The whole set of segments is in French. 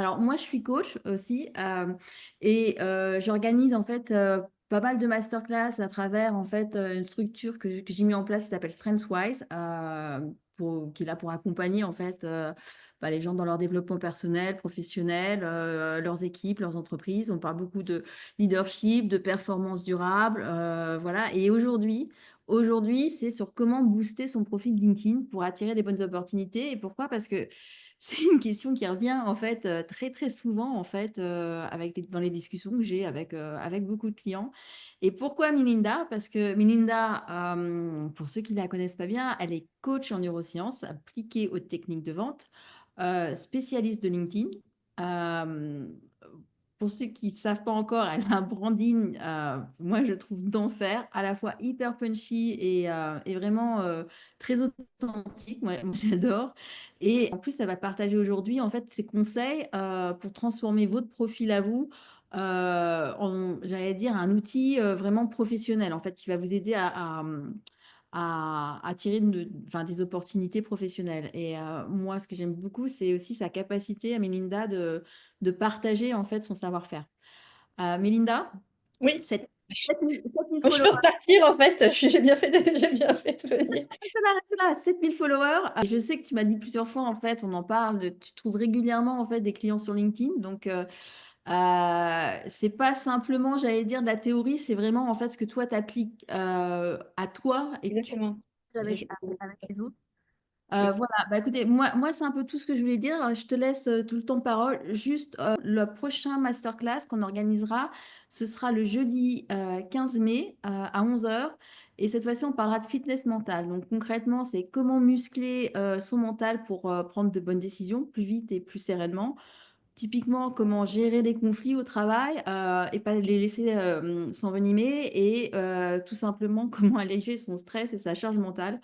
Alors moi, je suis coach aussi et j'organise en fait pas mal de masterclass à travers en fait une structure que j'ai mis en place qui s'appelle StrengthsWise, qui est là pour accompagner en fait les gens dans leur développement personnel, professionnel, leurs équipes, leurs entreprises. On parle beaucoup de leadership, de performance durable, voilà. Et aujourd'hui, c'est sur comment booster son profil LinkedIn pour attirer des bonnes opportunités. Et pourquoi? Parce que c'est une question qui revient en fait très très souvent en fait dans les discussions que j'ai avec beaucoup de clients. Et pourquoi Melinda? Parce que Melinda, pour ceux qui ne la connaissent pas bien, elle est coach en neurosciences appliquée aux techniques de vente, spécialiste de LinkedIn. Euh, pour ceux qui ne savent pas encore, elle a un branding, moi je trouve d'enfer, à la fois hyper punchy et vraiment très authentique. Moi, j'adore. Et en plus, elle va partager aujourd'hui en fait ses conseils pour transformer votre profil à vous j'allais dire, un outil vraiment professionnel en fait qui va vous aider à tirer enfin, des opportunités professionnelles. Et moi, ce que j'aime beaucoup, c'est aussi sa capacité à Melinda de partager en fait son savoir-faire. Mélinda, Oui, 7 000 je followers. peux repartir en fait. J'ai bien fait de venir. Reste là, 7 000 followers. Je sais que tu m'as dit plusieurs fois, en fait, on en parle, tu trouves régulièrement en fait des clients sur LinkedIn. Donc, c'est pas simplement, j'allais dire, de la théorie, c'est vraiment en fait ce que toi t'appliques à toi et que tu Exactement. fais Et je- avec les autres. Oui, Voilà, bah écoutez, moi c'est un peu tout ce que je voulais dire. Je te laisse tout le temps de parole. Juste le prochain masterclass qu'on organisera, ce sera le jeudi 15 mai à 11 heures. Et cette fois-ci, on parlera de fitness mental. Donc concrètement, c'est comment muscler son mental pour prendre de bonnes décisions plus vite et plus sereinement. Typiquement, comment gérer les conflits au travail et pas les laisser s'envenimer et tout simplement comment alléger son stress et sa charge mentale,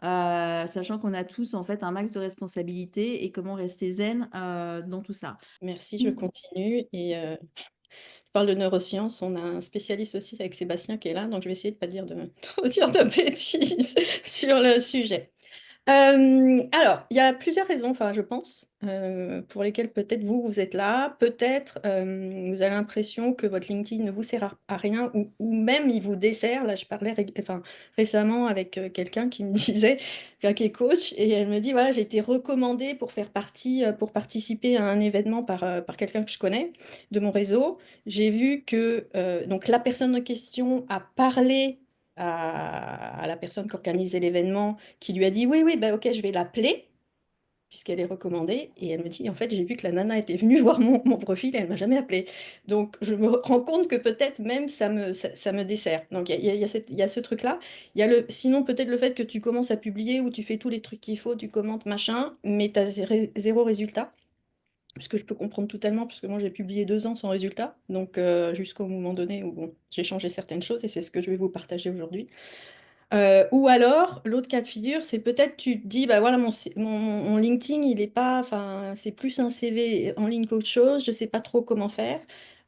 sachant qu'on a tous en fait un max de responsabilités et comment rester zen dans tout ça. merci, je continue. Et je parle de neurosciences. On a un spécialiste aussi avec Sébastien qui est là, donc je vais essayer de ne pas dire trop dire de bêtises sur le sujet. Alors, il y a plusieurs raisons, enfin, je pense, pour lesquelles peut-être vous êtes là. Peut-être vous avez l'impression que votre LinkedIn ne vous sert à rien ou même il vous dessert. Là, je parlais enfin, récemment avec quelqu'un qui me disait, enfin, qui est coach, et elle me dit, voilà, j'ai été recommandée pour faire partie, pour participer à un événement par quelqu'un que je connais de mon réseau. J'ai vu que donc la personne en question a parlé à la personne qui organisait l'événement qui lui a dit oui, oui, bah, ok, je vais l'appeler, puisqu'elle est recommandée. Et elle me dit, en fait, j'ai vu que la nana était venue voir mon profil et elle m'a jamais appelé. Donc, je me rends compte que peut-être même ça me dessert. Donc, il y a ce truc-là. Il y a sinon, peut-être le fait que tu commences à publier où tu fais tous les trucs qu'il faut, tu commentes, machin, mais tu as zéro résultat. Ce que je peux comprendre totalement, parce que moi j'ai publié 2 ans sans résultat, donc jusqu'au moment donné où bon, j'ai changé certaines choses et c'est ce que je vais vous partager aujourd'hui. Ou alors, l'autre cas de figure, c'est peut-être tu te dis, bah voilà, mon LinkedIn, il est pas, enfin, c'est plus un CV en ligne qu'autre chose, je sais pas trop comment faire.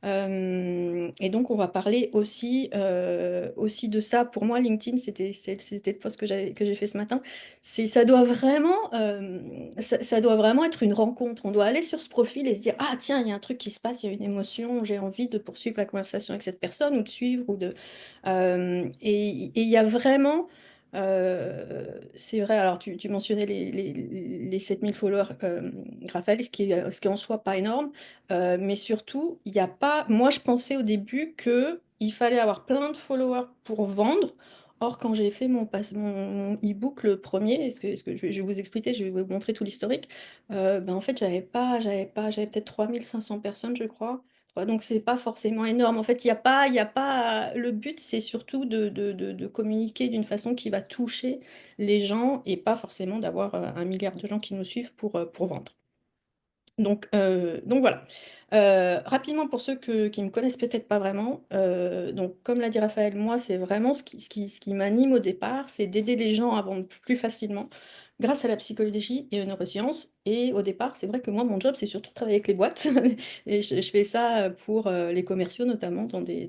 Et donc, on va parler aussi de ça. Pour moi, LinkedIn, c'était le post que j'ai fait ce matin. Ça doit vraiment être une rencontre. On doit aller sur ce profil et se dire, ah tiens, il y a un truc qui se passe, il y a une émotion, j'ai envie de poursuivre la conversation avec cette personne ou de suivre ou de et il y a vraiment, c'est vrai, alors tu mentionnais les 7 000 followers, Raphaël, ce qui est en soi pas énorme, mais surtout, il n'y a pas, moi je pensais au début que il fallait avoir plein de followers pour vendre. Or, quand j'ai fait mon e-book, le premier, je vais vous expliquer, je vais vous montrer tout l'historique, ben en fait, j'avais peut-être 3 500 personnes, je crois. Ouais, donc c'est pas forcément énorme. En fait, il y a pas. Le but, c'est surtout de communiquer d'une façon qui va toucher les gens et pas forcément d'avoir 1 milliard de gens qui nous suivent pour vendre. Donc voilà. Rapidement pour ceux qui me connaissent peut-être pas vraiment. Donc comme l'a dit Raphaël, moi c'est vraiment ce qui m'anime au départ, c'est d'aider les gens à vendre plus facilement grâce à la psychologie et aux neurosciences. Et au départ, c'est vrai que moi, mon job, c'est surtout de travailler avec les boîtes. Et je fais ça pour les commerciaux, notamment dans des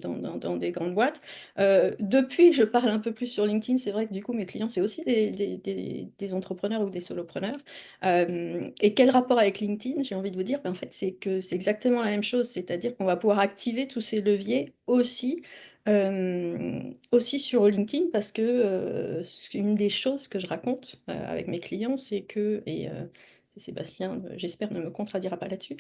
grandes boîtes. Depuis que je parle un peu plus sur LinkedIn, c'est vrai que du coup, mes clients, c'est aussi des entrepreneurs ou des solopreneurs. Et quel rapport avec LinkedIn? J'ai envie de vous dire, ben, en fait, c'est que c'est exactement la même chose. C'est-à-dire qu'on va pouvoir activer tous ces leviers aussi sur LinkedIn parce que une des choses que je raconte avec mes clients, c'est que, Sébastien, j'espère, ne me contradira pas là-dessus,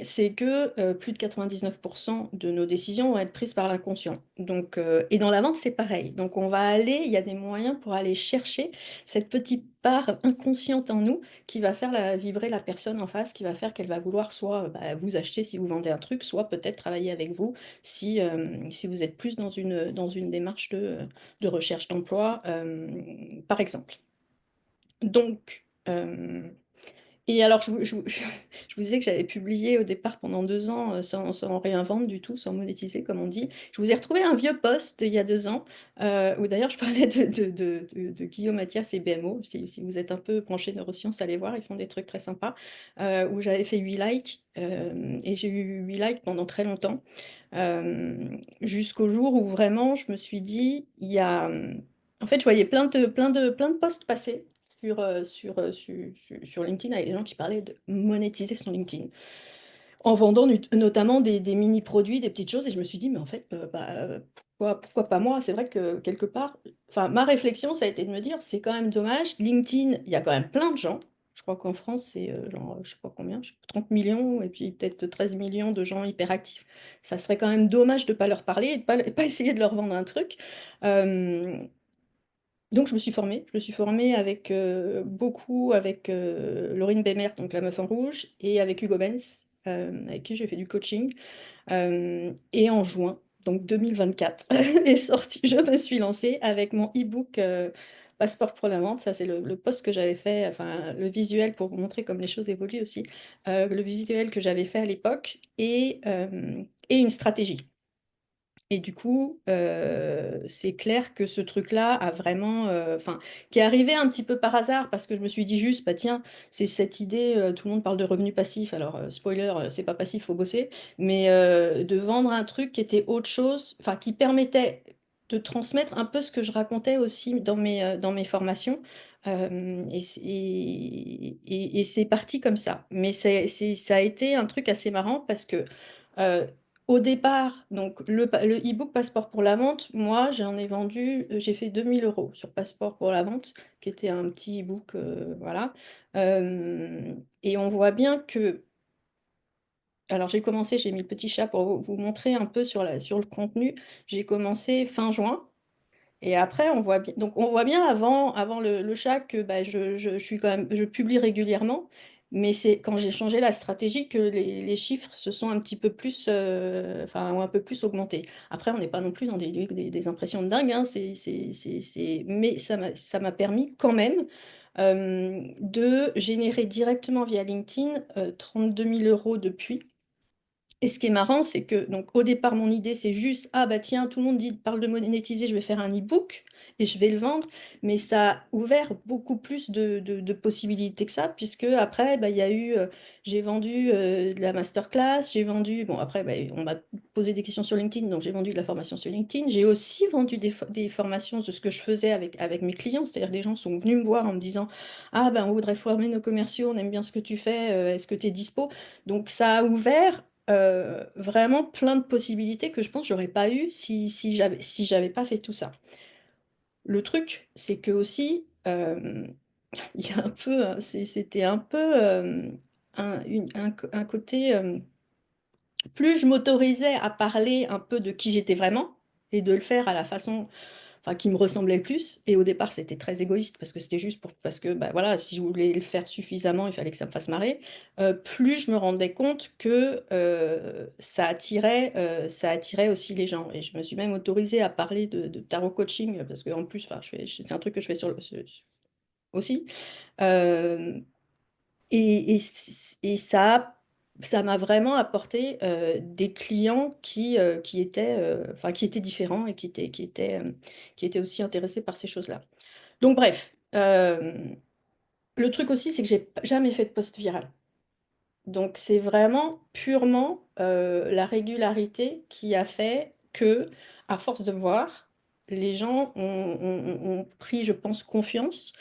c'est que plus de 99% de nos décisions vont être prises par l'inconscient. Donc, et dans la vente, c'est pareil. Donc, on va aller, il y a des moyens pour aller chercher cette petite part inconsciente en nous qui va faire vibrer la personne en face, qui va faire qu'elle va vouloir soit bah, vous acheter si vous vendez un truc, soit peut-être travailler avec vous si vous êtes plus dans une démarche de recherche d'emploi, par exemple. Donc, et alors, je vous disais que j'avais publié au départ pendant 2 ans sans rien vendre du tout, sans monétiser, comme on dit. Je vous ai retrouvé un vieux post il y a 2 ans, où d'ailleurs je parlais de Guillaume Mathias et BMO. Si vous êtes un peu penché neurosciences, allez voir, ils font des trucs très sympas, où j'avais fait 8 likes, et j'ai eu 8 likes pendant très longtemps, jusqu'au jour où vraiment je me suis dit, en fait, je voyais plein de posts passer sur LinkedIn avec des gens qui parlaient de monétiser son LinkedIn en vendant notamment des mini-produits, des petites choses. Et je me suis dit, mais en fait, pourquoi pas moi? C'est vrai que quelque part, enfin, ma réflexion, ça a été de me dire, c'est quand même dommage. LinkedIn, il y a quand même plein de gens. Je crois qu'en France, c'est genre, je sais pas combien, 30 millions et puis peut-être 13 millions de gens hyper actifs. Ça serait quand même dommage de ne pas leur parler et de ne pas essayer de leur vendre un truc. Euh, donc je me suis formée. Je me suis formée avec beaucoup avec Laurine Bémer, donc la meuf en rouge, et avec Hugo Benz, avec qui j'ai fait du coaching. Et en juin, donc 2024, est sorti, je me suis lancée avec mon e-book Passeport pour la vente. Ça, c'est le post que j'avais fait, enfin le visuel pour vous montrer comme les choses évoluent aussi. Le visuel que j'avais fait à l'époque et une stratégie. Et du coup, c'est clair que ce truc-là a vraiment, enfin, qui est arrivé un petit peu par hasard parce que je me suis dit juste, bah tiens, c'est cette idée, tout le monde parle de revenus passifs, alors spoiler, c'est pas passif, faut bosser, mais de vendre un truc qui était autre chose, enfin, qui permettait de transmettre un peu ce que je racontais aussi dans mes formations. Et c'est parti comme ça. Mais ça a été un truc assez marrant parce que euh, au départ, donc le e-book Passeport pour la vente, moi j'en ai vendu, j'ai fait 2 000 € sur Passeport pour la vente, qui était un petit e-book, voilà. Et on voit bien que, alors j'ai commencé, j'ai mis le petit chat pour vous montrer un peu sur le contenu, j'ai commencé fin juin. Et après, on voit bien, donc on voit bien avant le chat que bah, je suis quand même, je publie régulièrement, mais c'est quand j'ai changé la stratégie que les chiffres se sont un petit peu plus, enfin, ont un peu plus augmenté. Après, on n'est pas non plus dans des impressions de dingue, hein, mais ça m'a permis quand même de générer directement via LinkedIn 32 000 € depuis. Et ce qui est marrant, c'est que donc au départ, mon idée, c'est juste, ah bah tiens, tout le monde parle de monétiser, je vais faire un e-book et je vais le vendre. Mais ça a ouvert beaucoup plus de possibilités que ça, puisque après, bah, il y a eu, j'ai vendu de la masterclass, j'ai vendu, bon après, bah, on m'a posé des questions sur LinkedIn, donc j'ai vendu de la formation sur LinkedIn. J'ai aussi vendu des formations de ce que je faisais avec mes clients, c'est-à-dire des gens sont venus me voir en me disant, ah ben on voudrait former nos commerciaux, on aime bien ce que tu fais, est-ce que tu es dispo? Donc ça a ouvert vraiment plein de possibilités que je pense que j'aurais pas eu si j'avais pas fait tout ça. Le truc, c'est que aussi, il y a un peu, c'était un peu un côté, plus je m'autorisais à parler un peu de qui j'étais vraiment et de le faire à la façon enfin, qui me ressemblait le plus. Et au départ, c'était très égoïste parce que c'était juste parce que, bah, voilà, si je voulais le faire suffisamment, il fallait que ça me fasse marrer. Plus je me rendais compte que ça attirait aussi les gens. Et je me suis même autorisée à parler de tarot coaching parce qu'en plus, enfin, c'est un truc que je fais aussi. Euh, et ça m'a vraiment apporté des clients qui étaient différents et qui étaient aussi intéressés par ces choses-là. Donc bref, Le truc aussi, c'est que j'ai jamais fait de post viral. Donc c'est vraiment purement, la régularité qui a fait que, à force de voir, les gens ont pris, je pense, confiance.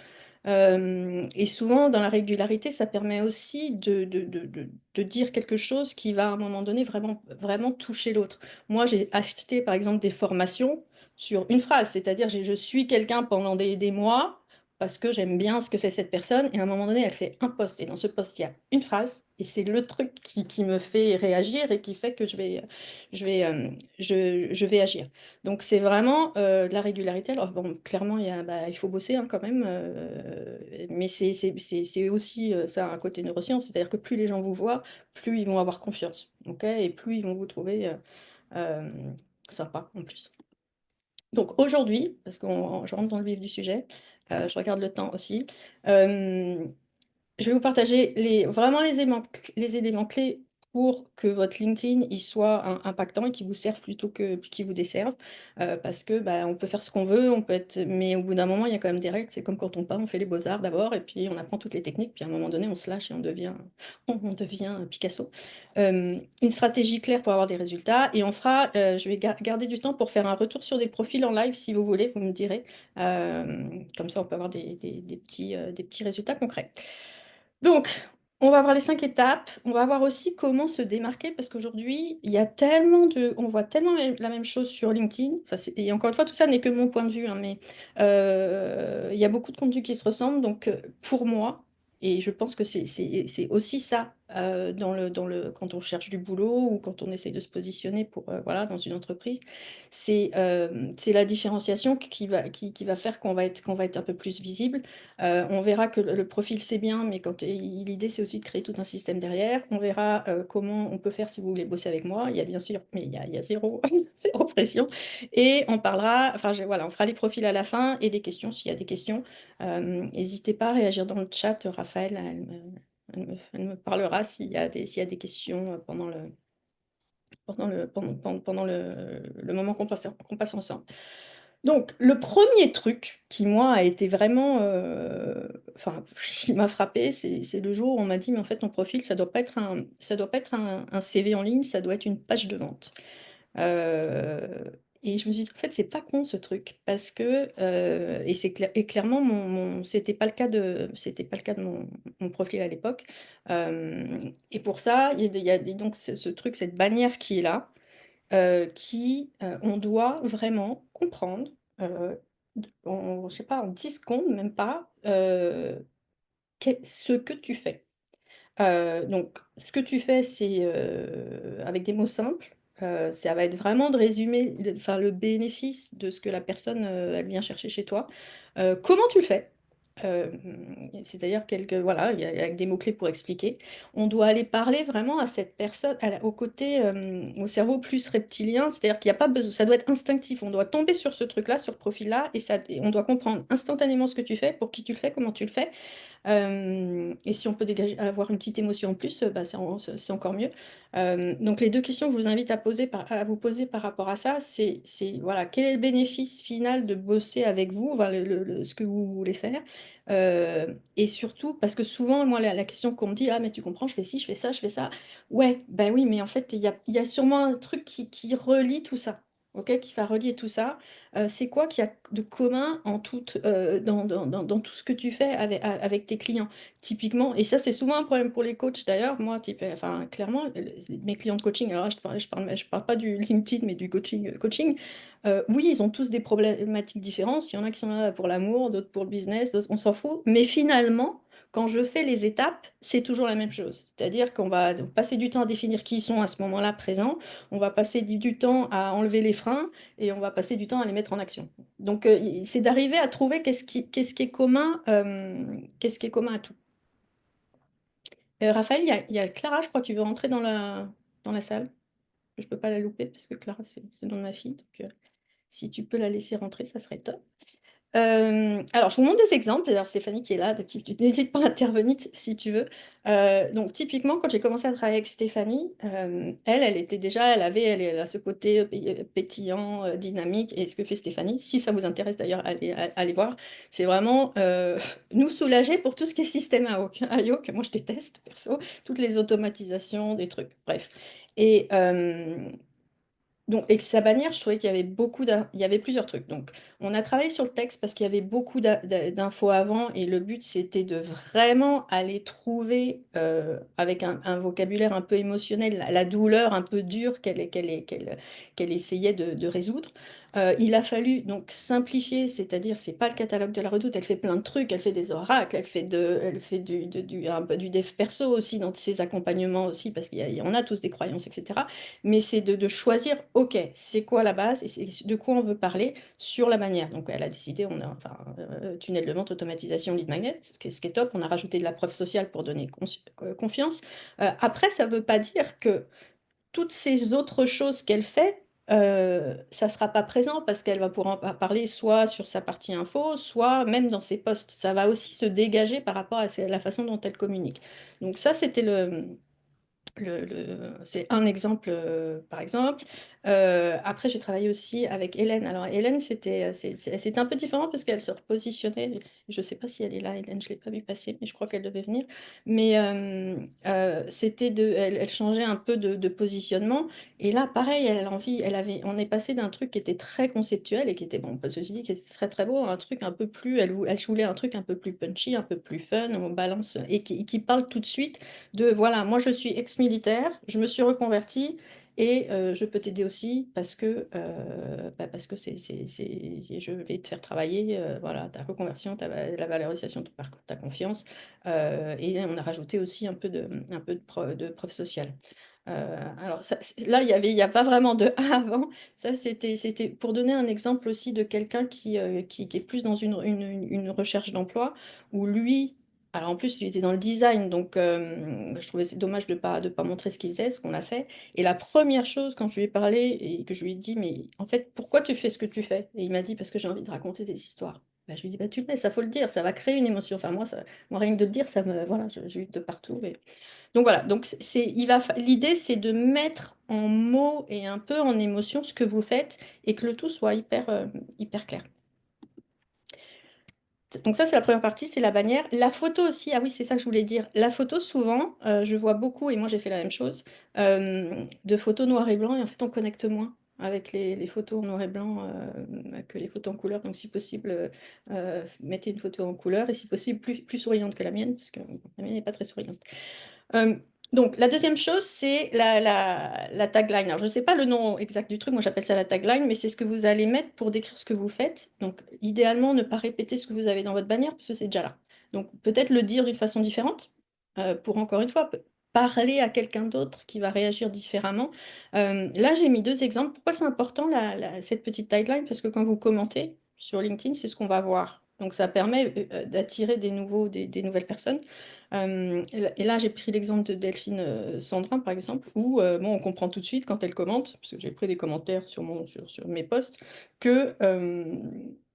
Et souvent dans la régularité, ça permet aussi de dire quelque chose qui va à un moment donné vraiment vraiment toucher l'autre. Moi, j'ai acheté par exemple des formations sur une phrase, c'est-à-dire je suis quelqu'un pendant des mois parce que j'aime bien ce que fait cette personne et à un moment donné, elle fait un post et dans ce post, il y a une phrase et c'est le truc qui me fait réagir et qui fait que je vais, je vais agir. Donc c'est vraiment, de la régularité. Alors bon, clairement, il faut bosser, hein, quand même, mais c'est aussi, ça a un côté neuroscience, c'est-à-dire que plus les gens vous voient, plus ils vont avoir confiance, OK? Et plus ils vont vous trouver, sympa en plus. Donc aujourd'hui, parce qu'on je rentre dans le vif du sujet, je regarde le temps aussi, hem je vais vous partager vraiment les éléments clés pour que votre LinkedIn il soit impactant et qui vous serve plutôt que qui vous desserve. Parce que bah, on peut faire ce qu'on veut, mais au bout d'un moment, il y a quand même des règles. C'est comme quand on peint, on fait les beaux-arts d'abord, et puis on apprend toutes les techniques, puis à un moment donné, on se lâche et on devient Picasso. Une stratégie claire pour avoir des résultats, et je vais garder du temps pour faire un retour sur des profils en live si vous voulez, vous me direz. Comme ça, on peut avoir des petits résultats concrets. Donc, on va voir les 5 étapes. On va voir aussi comment se démarquer parce qu'aujourd'hui, il y a tellement de on voit tellement la même chose sur LinkedIn. Enfin, et encore une fois, tout ça n'est que mon point de vue, hein, mais il y a beaucoup de contenus qui se ressemblent. Donc, pour moi, et je pense que c'est aussi ça quand on cherche du boulot ou quand on essaie de se positionner voilà, dans une entreprise, c'est la différenciation qui va faire qu'on va être un peu plus visible. On verra que le profil, c'est bien, mais l'idée, c'est aussi de créer tout un système derrière. On verra comment on peut faire si vous voulez bosser avec moi. Il y a bien sûr, mais il y a zéro, zéro pression. Et on parlera, enfin, voilà, on fera les profils à la fin et des questions s'il y a des questions. N'hésitez pas à réagir dans le chat. Raphaël, elle me parlera s'il y a des questions pendant le moment qu'on passe ensemble. Donc, le premier truc qui, moi, a été vraiment, enfin, qui m'a frappé, c'est le jour où on m'a dit: «Mais en fait, ton profil, ça doit pas être un CV en ligne, ça doit être une page de vente». Et je me suis dit: «En fait, c'est pas con ce truc» parce que, et clairement c'était pas le cas de mon profil à l'époque. Et pour ça, il y a donc ce truc, cette bannière qui est là, on doit vraiment comprendre, je sais pas, en 10 secondes, même pas, ce que tu fais. Donc ce que tu fais, c'est, avec des mots simples, ça va être vraiment de résumer le bénéfice de ce que la personne, elle vient chercher chez toi. Comment tu le fais? C'est-à-dire voilà, il y a avec des mots-clés pour expliquer. On doit aller parler vraiment à cette personne, au côté, au cerveau plus reptilien, c'est-à-dire qu'il y a pas besoin, ça doit être instinctif. On doit tomber sur ce truc-là, sur ce profil-là, et on doit comprendre instantanément ce que tu fais, pour qui tu le fais, comment tu le fais. Et si on peut avoir une petite émotion en plus, bah, c'est encore mieux. Donc les 2 questions que je vous invite à vous poser par rapport à ça, voilà, quel est le bénéfice final de bosser avec vous? Enfin ce que vous voulez faire? Et surtout parce que souvent, moi, la question qu'on me dit: «Ah mais tu comprends, je fais ci, je fais ça, je fais ça». Ouais, ben oui, mais en fait, il y a sûrement un truc qui relie tout ça, OK? Qui va relier tout ça. C'est quoi qu'il y a de commun dans tout ce que tu fais avec tes clients? Typiquement, et ça, c'est souvent un problème pour les coachs d'ailleurs. Moi, enfin, clairement, mes clients de coaching, alors là, je parle pas du LinkedIn, mais du coaching. Oui, ils ont tous des problématiques différentes. Il y en a qui sont là pour l'amour, d'autres pour le business, d'autres on s'en fout. Mais finalement, quand je fais les étapes, c'est toujours la même chose. C'est-à-dire qu'on va passer du temps à définir qui ils sont à ce moment-là présent, on va passer du temps à enlever les freins et on va passer du temps à les mettre en action. Donc, c'est d'arriver à trouver qu'est-ce qui est commun, qu'est-ce qui est commun à tout. Raphaël, il y a Clara, je crois, qui veut rentrer dans la salle. Je peux pas la louper parce que Clara, c'est le nom de ma fille, donc si tu peux la laisser rentrer, ça serait top. Alors, je vous montre des exemples. D'ailleurs, Stéphanie qui est là, tu n'hésites pas à intervenir si tu veux. Donc, typiquement, quand j'ai commencé à travailler avec Stéphanie, elle était déjà, elle a ce côté pétillant, dynamique. Et ce que fait Stéphanie, si ça vous intéresse d'ailleurs, allez voir, c'est vraiment nous soulager pour tout ce qui est système IO, que moi je déteste, perso, toutes les automatisations, des trucs, bref. Et, donc, et que sa bannière, je trouvais qu'il y avait il y avait plusieurs trucs. Donc, on a travaillé sur le texte parce qu'il y avait beaucoup d'infos avant et le but, c'était de vraiment aller trouver, avec un vocabulaire un peu émotionnel, la douleur un peu dure qu'elle essayait de résoudre. Il a fallu donc simplifier, c'est-à-dire, c'est pas le catalogue de la Redoute, elle fait plein de trucs, elle fait des oracles, elle fait un peu du dev perso aussi dans ses accompagnements aussi, parce on a tous des croyances, etc. Mais c'est de choisir, OK, c'est quoi la base et c'est de quoi on veut parler sur la manière. Donc, elle a décidé, on a, enfin, tunnel de vente, automatisation, lead magnet, ce qui est top. On a rajouté de la preuve sociale pour donner confiance. Après, ça ne veut pas dire que toutes ces autres choses qu'elle fait, ça ne sera pas présent parce qu'elle va pouvoir en parler soit sur sa partie info, soit même dans ses posts. Ça va aussi se dégager par rapport à la façon dont elle communique. Donc ça, c'était c'est un exemple, par exemple. Après, j'ai travaillé aussi avec Hélène. Alors, Hélène, c'était un peu différent parce qu'elle se repositionnait. Je ne sais pas si elle est là, Hélène, je ne l'ai pas vue passer, mais je crois qu'elle devait venir. Mais elle changeait un peu de positionnement. Et là, pareil, on est passé d'un truc qui était très conceptuel et qui était, bon, pas ceci dit, qui était très très beau, à un truc un peu plus, elle voulait un truc un peu plus punchy, un peu plus fun, on balance, et qui parle tout de suite de voilà, moi je suis ex-militaire, je me suis reconvertie et je peux t'aider aussi parce que je vais te faire travailler voilà, ta reconversion, la valorisation de ton parcours, ta confiance. Et on a rajouté aussi un peu de preuve sociale. Alors là, il y a pas vraiment de A avant. Ça, c'était pour donner un exemple aussi de quelqu'un qui est plus dans une recherche d'emploi, où lui, alors en plus, il était dans le design, donc je trouvais c'est dommage de pas montrer ce qu'il faisait, ce qu'on a fait. Et la première chose, quand je lui ai parlé et que je lui ai dit, mais en fait, pourquoi tu fais ce que tu fais? Et il m'a dit, parce que j'ai envie de raconter des histoires. Bah, je lui ai dit, bah, tu le fais, ça faut le dire, ça va créer une émotion. Enfin, moi rien que de le dire, voilà, j'ai eu de partout. Donc voilà, donc l'idée, c'est de mettre en mots et un peu en émotion ce que vous faites et que le tout soit hyper clair. Donc ça, c'est la première partie, c'est la bannière. La photo aussi, ah oui, c'est ça que je voulais dire. La photo, souvent, je vois beaucoup, et moi j'ai fait la même chose, de photos noir et blanc, et en fait, on connecte moins avec les photos en noir et blanc que les photos en couleur. Donc si possible, mettez une photo en couleur, et si possible, plus souriante que la mienne, parce que la mienne n'est pas très souriante. Euh, donc, la deuxième chose, c'est la tagline. Alors, je ne sais pas le nom exact du truc, moi j'appelle ça la tagline, mais c'est ce que vous allez mettre pour décrire ce que vous faites. Donc, idéalement, ne pas répéter ce que vous avez dans votre bannière, parce que c'est déjà là. Donc, peut-être le dire d'une façon différente, pour encore une fois, parler à quelqu'un d'autre qui va réagir différemment. Là, j'ai mis deux exemples. Pourquoi c'est important, cette petite tagline? Parce que quand vous commentez sur LinkedIn, c'est ce qu'on va voir. Donc, ça permet d'attirer des nouvelles personnes. Et là, j'ai pris l'exemple de Delphine Sandrin, par exemple, où bon, on comprend tout de suite quand elle commente, parce que j'ai pris des commentaires sur mes posts, que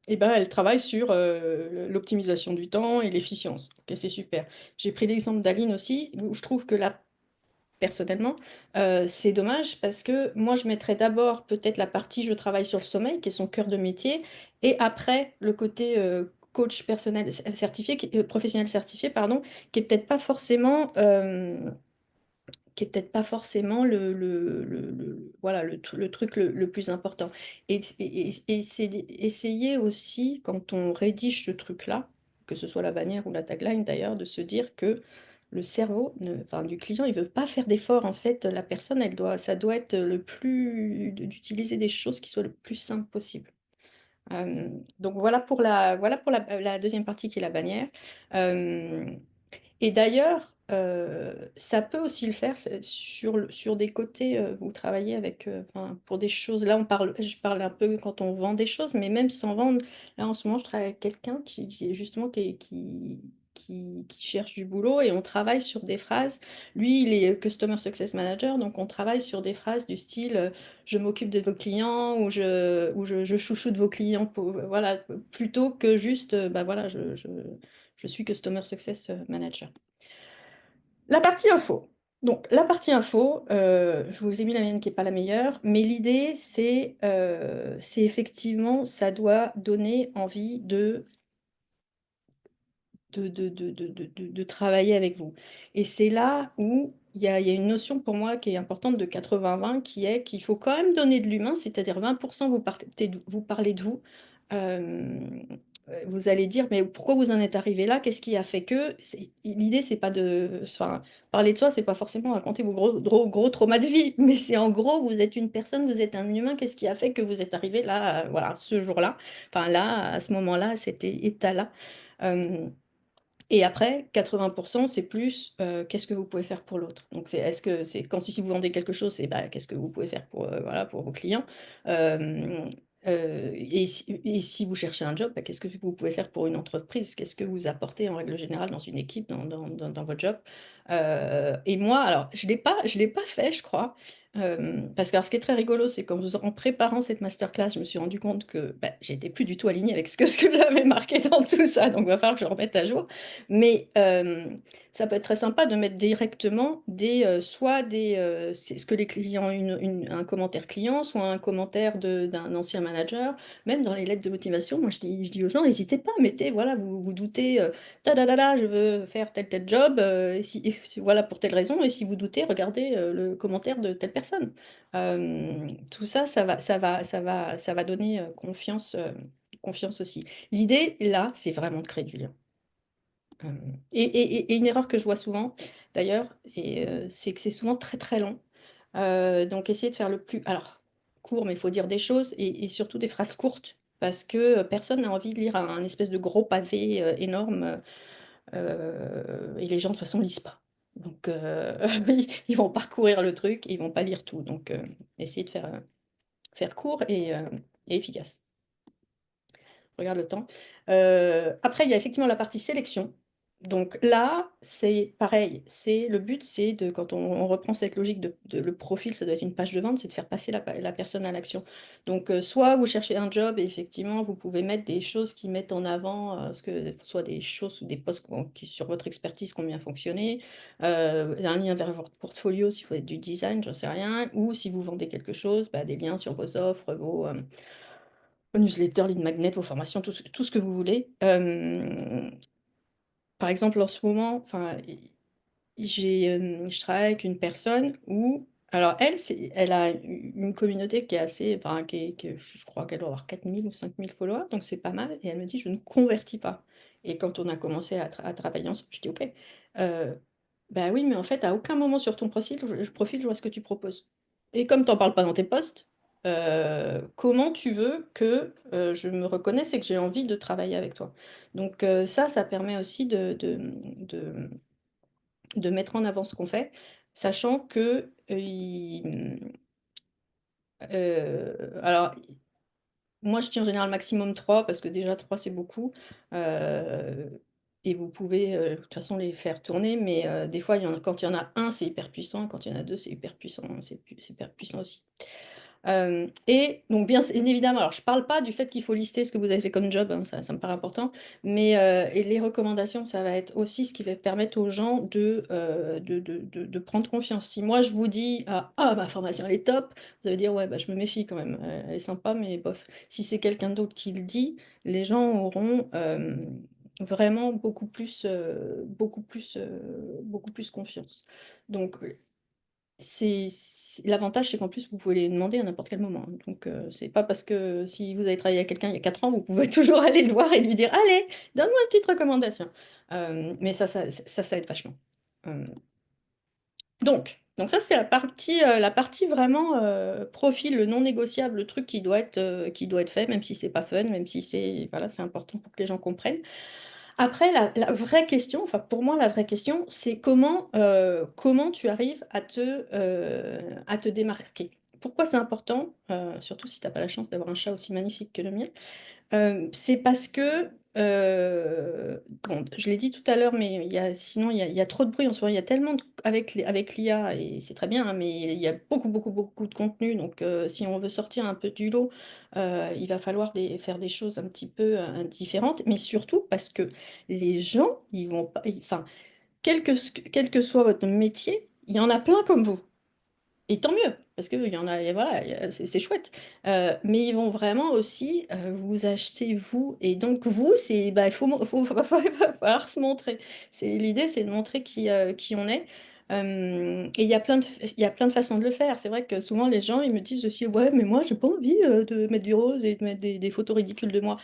eh ben, elle travaille sur l'optimisation du temps et l'efficience. Ok, c'est super. J'ai pris l'exemple d'Aline aussi, où je trouve que là, personnellement, c'est dommage parce que moi, je mettrais d'abord peut-être la partie je travaille sur le sommeil, qui est son cœur de métier, et après le côté coach personnel certifié, professionnel certifié, pardon, qui est peut-être pas forcément, voilà, le truc le plus important. Et c'est essayer aussi, quand on rédige ce truc-là, que ce soit la bannière ou la tagline d'ailleurs, de se dire que le cerveau enfin, du client, il veut pas faire d'effort. En fait, la personne, ça doit être d'utiliser des choses qui soient le plus simples possible. Donc voilà pour la deuxième partie qui est la bannière. Euh, et d'ailleurs, ça peut aussi le faire sur des côtés, vous travaillez avec, enfin, pour des choses, là je parle un peu quand on vend des choses, mais même sans vendre, là en ce moment je travaille avec quelqu'un qui est justement qui cherche du boulot et on travaille sur des phrases. Lui, il est Customer Success Manager, donc on travaille sur des phrases du style je m'occupe de vos clients ou je chouchoute vos clients, voilà, plutôt que juste bah voilà, je suis Customer Success Manager. La partie info. Donc, la partie info, je vous ai mis la mienne qui n'est pas la meilleure, mais l'idée, c'est effectivement, ça doit donner envie de travailler avec vous. Et c'est là où il y a une notion pour moi qui est importante de 80-20, qui est qu'il faut quand même donner de l'humain, c'est-à-dire 20% vous parlez de vous. Euh, Vous allez dire, mais pourquoi vous en êtes arrivé là? Qu'est-ce qui a fait que? L'idée, c'est pas de. Enfin, parler de soi, c'est pas forcément raconter vos gros traumas de vie, mais c'est en gros, vous êtes une personne, vous êtes un humain, qu'est-ce qui a fait que vous êtes arrivé là, voilà, ce jour-là, enfin là, à ce moment-là, à cet état-là. Euh, et après, 80%, c'est plus qu'est-ce que vous pouvez faire pour l'autre. Donc, est-ce que c'est quand si vous vendez quelque chose, c'est bah, qu'est-ce que vous pouvez faire pour, voilà, pour vos clients. Euh, et si vous cherchez un job, bah, qu'est-ce que vous pouvez faire pour une entreprise? Qu'est-ce que vous apportez en règle générale dans une équipe, dans votre job? Et moi, alors, je l'ai pas fait, je crois. Parce que alors, ce qui est très rigolo, c'est en préparant cette masterclass, je me suis rendu compte que bah, j'étais plus du tout alignée avec ce que j'avais marqué dans tout ça. Donc, il va falloir que je le remette à jour. Mais ça peut être très sympa de mettre directement c'est ce que les clients, un commentaire client, soit un commentaire d'un ancien manager, même dans les lettres de motivation. Moi, je dis aux gens, n'hésitez pas, mettez, voilà, vous doutez, tadadada, je veux faire tel job, voilà pour telle raison, et si vous doutez, regardez le commentaire de telle personne. Tout ça, ça va donner confiance aussi. L'idée, là, c'est vraiment de créer du lien. Euh, et une erreur que je vois souvent, d'ailleurs, c'est que c'est souvent très très long. Donc essayez de faire le plus, alors court, mais il faut dire des choses et surtout des phrases courtes, parce que personne n'a envie de lire un espèce de gros pavé énorme, et les gens de toute façon lisent pas. Donc ils vont parcourir le truc, et ils vont pas lire tout. Donc essayez de faire court et efficace. Je regarde le temps. Après, il y a effectivement la partie sélection. Donc là, c'est pareil. Le but, c'est quand on reprend cette logique le profil, ça doit être une page de vente, c'est de faire passer la personne à l'action. Donc, soit vous cherchez un job et effectivement, vous pouvez mettre des choses qui mettent en avant, soit des choses ou des posts qui, sur votre expertise qui ont bien fonctionné, un lien vers votre portfolio s'il faut être du design, j'en sais rien, ou si vous vendez quelque chose, bah, des liens sur vos offres, vos newsletters, lead magnet, vos formations, tout ce que vous voulez. Par exemple, en ce moment, enfin, je travaille avec une personne où, alors elle a une communauté qui est assez, enfin, je crois qu'elle doit avoir 4000 ou 5000 followers, donc c'est pas mal. Et elle me dit, je ne convertis pas. Et quand on a commencé à travailler ensemble, je dis, ok, bah oui, mais en fait, à aucun moment sur ton profil, je vois ce que tu proposes. Et comme tu n'en parles pas dans tes posts, comment tu veux que je me reconnaisse et que j'ai envie de travailler avec toi? Donc ça permet aussi de mettre en avant ce qu'on fait, sachant que alors moi je tiens en général maximum 3 parce que déjà 3 c'est beaucoup. euh, et vous pouvez de toute façon les faire tourner, mais des fois quand il y en a un c'est hyper puissant, quand il y en a deux c'est hyper puissant, c'est hyper puissant aussi. Et donc, bien évidemment, alors je parle pas du fait qu'il faut lister ce que vous avez fait comme job, hein, ça me paraît important, mais et les recommandations, ça va être aussi ce qui va permettre aux gens de prendre confiance. Si moi je vous dis ma formation elle est top, vous allez dire ouais, bah, je me méfie quand même, elle est sympa, mais bof. Si c'est quelqu'un d'autre qui le dit, les gens auront vraiment beaucoup plus confiance. Donc, l'avantage, c'est qu'en plus, vous pouvez les demander à n'importe quel moment, hein. Donc, c'est pas parce que si vous avez travaillé avec quelqu'un il y a 4 ans, vous pouvez toujours aller le voir et lui dire, allez, donne-moi une petite recommandation. Mais ça aide vachement. Euh, donc ça, c'est la partie vraiment profil, le non négociable, le truc qui doit être fait, même si c'est pas fun, même si voilà, c'est important pour que les gens comprennent. Après, la vraie question, enfin pour moi, la vraie question, c'est comment tu arrives à te démarquer. Pourquoi c'est important, surtout si tu n'as pas la chance d'avoir un chat aussi magnifique que le mien, c'est parce que Bon, je l'ai dit tout à l'heure, mais sinon, il y a trop de bruit en ce moment. Il y a tellement avec l'IA, et c'est très bien, hein, mais il y a beaucoup, beaucoup, beaucoup de contenu. Donc, si on veut sortir un peu du lot, il va falloir faire des choses un petit peu différentes. Mais surtout parce que les gens, ils vont pas, enfin, quel que soit votre métier, il y en a plein comme vous. Et tant mieux, parce qu'il y en a, et voilà, c'est chouette. Mais ils vont vraiment aussi vous acheter vous. Et donc, vous, bah, va falloir se montrer. L'idée, c'est de montrer qui on est. Et il y a plein de façons de le faire. C'est vrai que souvent, les gens, ils me disent aussi, ouais, mais moi, j'ai pas envie de mettre du rose et de mettre des photos ridicules de moi.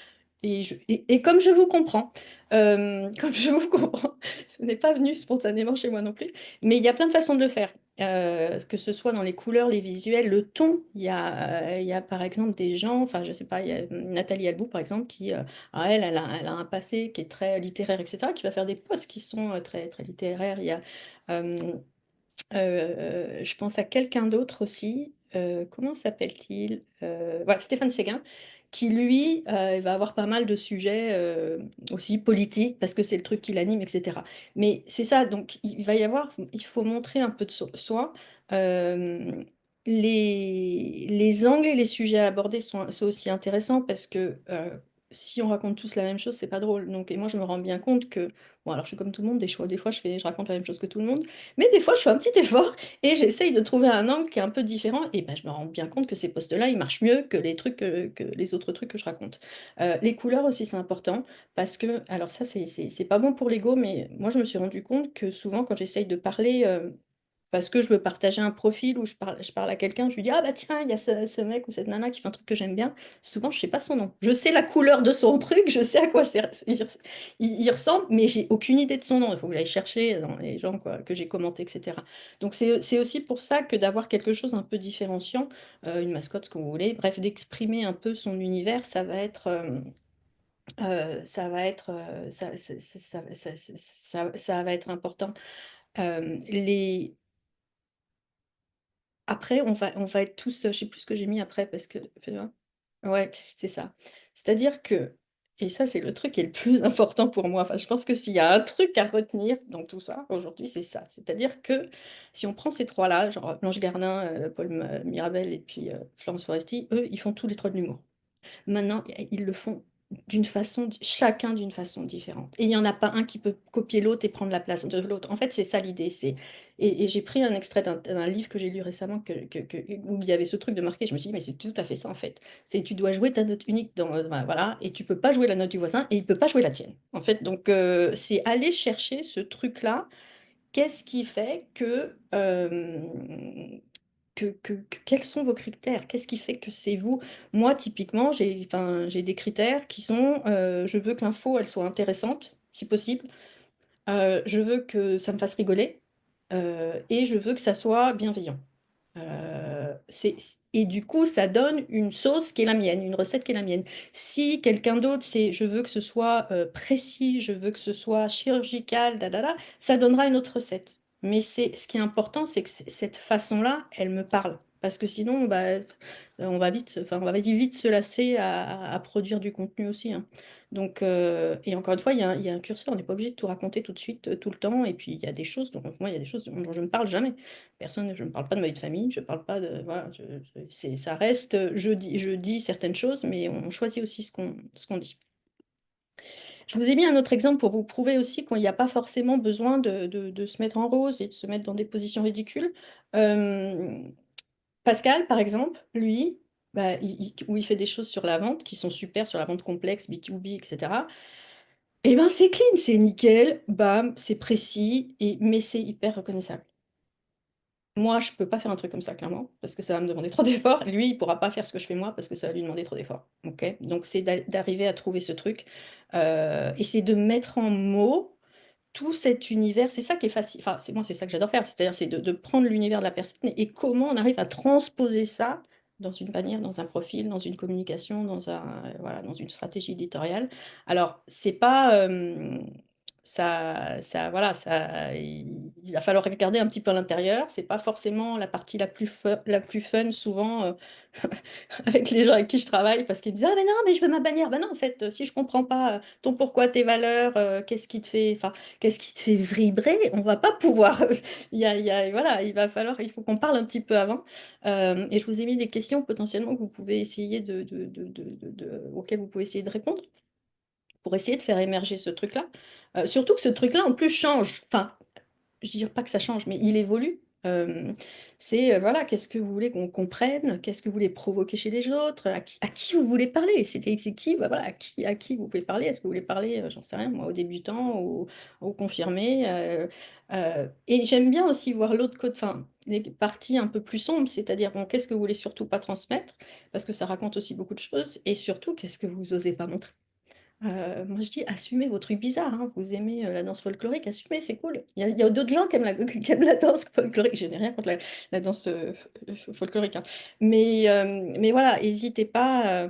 Et comme je vous comprends, comme je vous comprends, ce n'est pas venu spontanément chez moi non plus, mais il y a plein de façons de le faire. Que ce soit dans les couleurs, les visuels, le ton. Il y a par exemple des gens, enfin je sais pas, il y a Nathalie Albou par exemple qui, elle a un passé qui est très littéraire, etc., qui va faire des posts qui sont très, très littéraires. Il y a, euh, je pense à quelqu'un d'autre aussi. Comment s'appelle-t-il? Voilà, Stéphane Séguin, qui lui va avoir pas mal de sujets aussi politiques, parce que c'est le truc qui l'anime, etc. Mais c'est ça, donc il faut montrer un peu de soi. Euh, les angles et les sujets abordés sont aussi intéressants parce que si on raconte tous la même chose, c'est pas drôle. Donc, et moi, je me rends bien compte que, bon, alors je suis comme tout le monde, des fois, je raconte la même chose que tout le monde, mais des fois, je fais un petit effort et j'essaye de trouver un angle qui est un peu différent. Et ben, je me rends bien compte que ces posts-là, ils marchent mieux que les trucs, que les autres trucs que je raconte. Les couleurs aussi, c'est important parce que, alors ça, c'est pas bon pour l'ego, mais moi, je me suis rendu compte que souvent, quand j'essaye de parler, parce que je veux partager un profil où je parle à quelqu'un, je lui dis, ah bah tiens, il y a ce mec ou cette nana qui fait un truc que j'aime bien. Souvent, je sais pas son nom. Je sais la couleur de son truc, je sais à quoi il ressemble, mais j'ai aucune idée de son nom. Il faut que j'aille chercher dans les gens quoi, que j'ai commentés, etc. Donc c'est aussi pour ça que d'avoir quelque chose un peu différenciant, une mascotte, ce que vous voulez, bref, d'exprimer un peu son univers, ça va être important. Les Après, on va être tous, je sais plus ce que j'ai mis après parce que fais voir. Ouais, c'est ça. C'est-à-dire que, et ça, c'est le truc qui est le plus important pour moi. Enfin, je pense que s'il y a un truc à retenir dans tout ça aujourd'hui, c'est ça. C'est-à-dire que si on prend ces trois-là, genre Blanche Gardin, Paul Mirabel et puis Florence Foresti, eux, ils font tous les trois de l'humour. Maintenant, ils le font chacun d'une façon différente. Et il n'y en a pas un qui peut copier l'autre et prendre la place de l'autre. En fait, c'est ça l'idée. Et j'ai pris un extrait d'un livre que j'ai lu récemment où il y avait ce truc de marqué. Je me suis dit, mais c'est tout à fait ça, en fait. C'est tu dois jouer ta note unique voilà, et tu peux pas jouer la note du voisin et il peut pas jouer la tienne. En fait, donc, c'est aller chercher ce truc-là. Qu'est-ce qui fait quels sont vos critères? Qu'est-ce qui fait que c'est vous? Moi, typiquement, enfin, j'ai des critères qui sont, je veux que l'info, elle soit intéressante, si possible. Je veux que ça me fasse rigoler. Et je veux que ça soit bienveillant. Et du coup, ça donne une sauce qui est la mienne, une recette qui est la mienne. Si quelqu'un d'autre, je veux que ce soit précis, je veux que ce soit chirurgical, ça donnera une autre recette. Mais ce qui est important, c'est que cette façon-là, elle me parle. Parce que sinon, bah, on va vite se lasser à produire du contenu aussi, hein. Donc, et encore une fois, il y a un curseur, on n'est pas obligé de tout raconter tout de suite, tout le temps. Et puis, il y a des choses, donc moi, il y a des choses dont je ne parle jamais. Personne, je ne parle pas de ma vie de famille, je parle pas de. Voilà, ça reste. Je dis certaines choses, mais on choisit aussi ce qu'on dit. Je vous ai mis un autre exemple pour vous prouver aussi qu'il n'y a pas forcément besoin de se mettre en rose et de se mettre dans des positions ridicules. Euh, Pascal, par exemple, lui, bah, où il fait des choses sur la vente qui sont super, sur la vente complexe, B2B, etc. Eh ben, c'est clean, c'est nickel, bam, c'est précis, mais c'est hyper reconnaissable. Moi, je peux pas faire un truc comme ça, clairement, parce que ça va me demander trop d'efforts. Lui, il pourra pas faire ce que je fais moi, parce que ça va lui demander trop d'efforts. Ok. Donc, c'est d'arriver à trouver ce truc. Et c'est de mettre en mots tout cet univers. C'est ça qui est facile. Enfin, moi, c'est ça que j'adore faire. C'est-à-dire, c'est de prendre l'univers de la personne et comment on arrive à transposer ça dans une manière, dans un profil, dans une communication, voilà, dans une stratégie éditoriale. Alors, c'est pas. voilà, il va falloir regarder un petit peu à l'intérieur. C'est pas forcément la partie la plus fun souvent avec les gens avec qui je travaille parce qu'ils me disent: «Ah mais non, mais je veux ma bannière». Ben non, en fait, si je comprends pas ton pourquoi, tes valeurs, qu'est-ce qui te fait, enfin, qu'est-ce qui te fait vibrer, on va pas pouvoir. Voilà, il faut qu'on parle un petit peu avant. Et je vous ai mis des questions potentiellement que vous pouvez essayer auxquelles vous pouvez essayer de répondre pour essayer de faire émerger ce truc-là. Surtout que ce truc-là, en plus, change. Enfin, je ne dis pas que ça change, mais il évolue. Voilà, qu'est-ce que vous voulez qu'on comprenne? Qu'est-ce que vous voulez provoquer chez les autres? À qui vous voulez parler? C'est qui? Bah, voilà, à qui vous pouvez parler? Est-ce que vous voulez parler, j'en sais rien, moi, aux débutants, aux confirmés? Et j'aime bien aussi voir l'autre côté, enfin, les parties un peu plus sombres, c'est-à-dire, bon, qu'est-ce que vous voulez surtout pas transmettre? Parce que ça raconte aussi beaucoup de choses. Et surtout, qu'est-ce que vous osez pas montrer? Moi je dis: «Assumez vos trucs bizarres, hein. Vous aimez, la danse folklorique, assumez, c'est cool». Il y a d'autres gens qui aiment qui aiment la danse folklorique. Je n'ai rien contre la danse, folklorique, hein. Mais voilà, hésitez pas,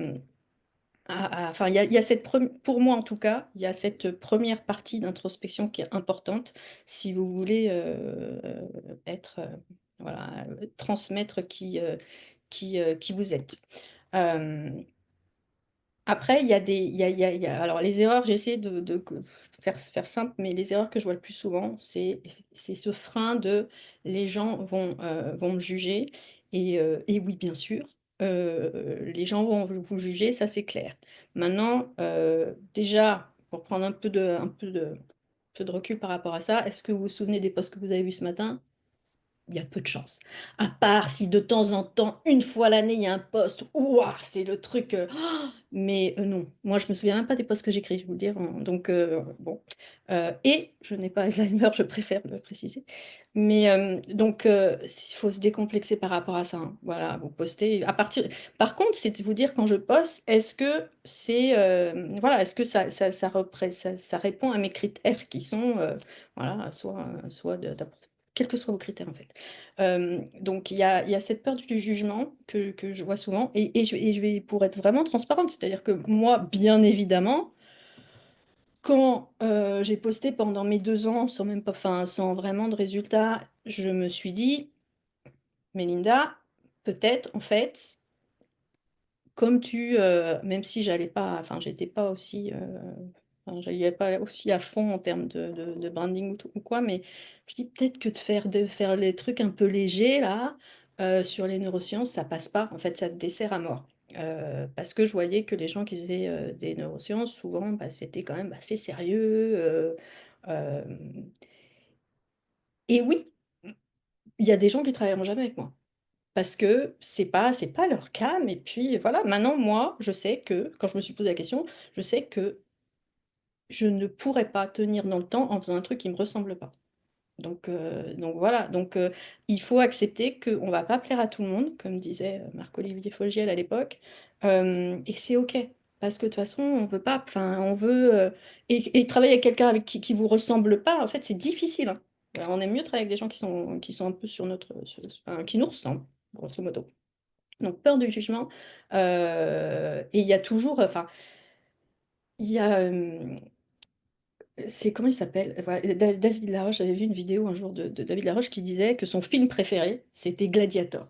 enfin, il y a cette prem pour moi en tout cas, il y a cette première partie d'introspection qui est importante si vous voulez, être, voilà, transmettre qui vous êtes. Hem Après, il y a des il y a alors les erreurs, j'essaie de faire simple, mais les erreurs que je vois le plus souvent, c'est ce frein de: «Les gens vont me juger» et oui, bien sûr, les gens vont vous juger, ça c'est clair. Maintenant, déjà, pour prendre un peu de recul par rapport à ça, est-ce que vous vous souvenez des posts que vous avez vus ce matin? Il y a peu de chances. À part si de temps en temps, une fois l'année, il y a un post, ouah, c'est le truc, mais non. Moi, je me souviens même pas des posts que j'écris, je vais vous le dire, donc bon, et je n'ai pas Alzheimer, je préfère le préciser. Mais donc il faut se décomplexer par rapport à ça, hein. Voilà, vous postez à partir par contre, c'est de vous dire quand je poste, est-ce que c'est, voilà, est-ce que ça répond à mes critères qui sont, voilà, soit d'apporter quels que soient vos critères, en fait. Donc il y a cette peur du jugement que je vois souvent et je vais pour être vraiment transparente, c'est-à-dire que moi, bien évidemment, quand, j'ai posté pendant mes 2 ans sans même pas enfin, sans vraiment de résultats, je me suis dit: «Mélinda, peut-être, en fait, comme même si j'allais pas enfin, j'étais pas aussi, enfin, j'y allais pas aussi à fond en termes de branding ou quoi, mais je dis: «Peut-être que de faire les trucs un peu légers là, sur les neurosciences, ça passe pas. En fait, ça te dessert à mort». Parce que je voyais que les gens qui faisaient, des neurosciences, souvent, bah, c'était quand même assez sérieux, hem et oui, il y a des gens qui travailleront jamais avec moi. Parce que c'est pas leur cam et puis voilà. Maintenant, moi, je sais que quand je me suis posé la question, je sais que je ne pourrais pas tenir dans le temps en faisant un truc qui me ressemble pas. Donc voilà, il faut accepter qu'on va pas plaire à tout le monde, comme disait, Marc-Olivier Fogiel à l'époque, et c'est OK. Parce que de toute façon, on veut pas enfin, on veut, et travailler avec quelqu'un avec qui vous ressemble pas, en fait, c'est difficile, hein. On aime mieux travailler avec des gens qui sont un peu sur notre enfin, qui nous ressemblent, grosso modo. Donc peur du jugement, et il y a toujours, enfin, il y a, c'est comment il s'appelle? Voilà, David Laroche, j'avais vu une vidéo un jour de David Laroche qui disait que son film préféré, c'était Gladiator.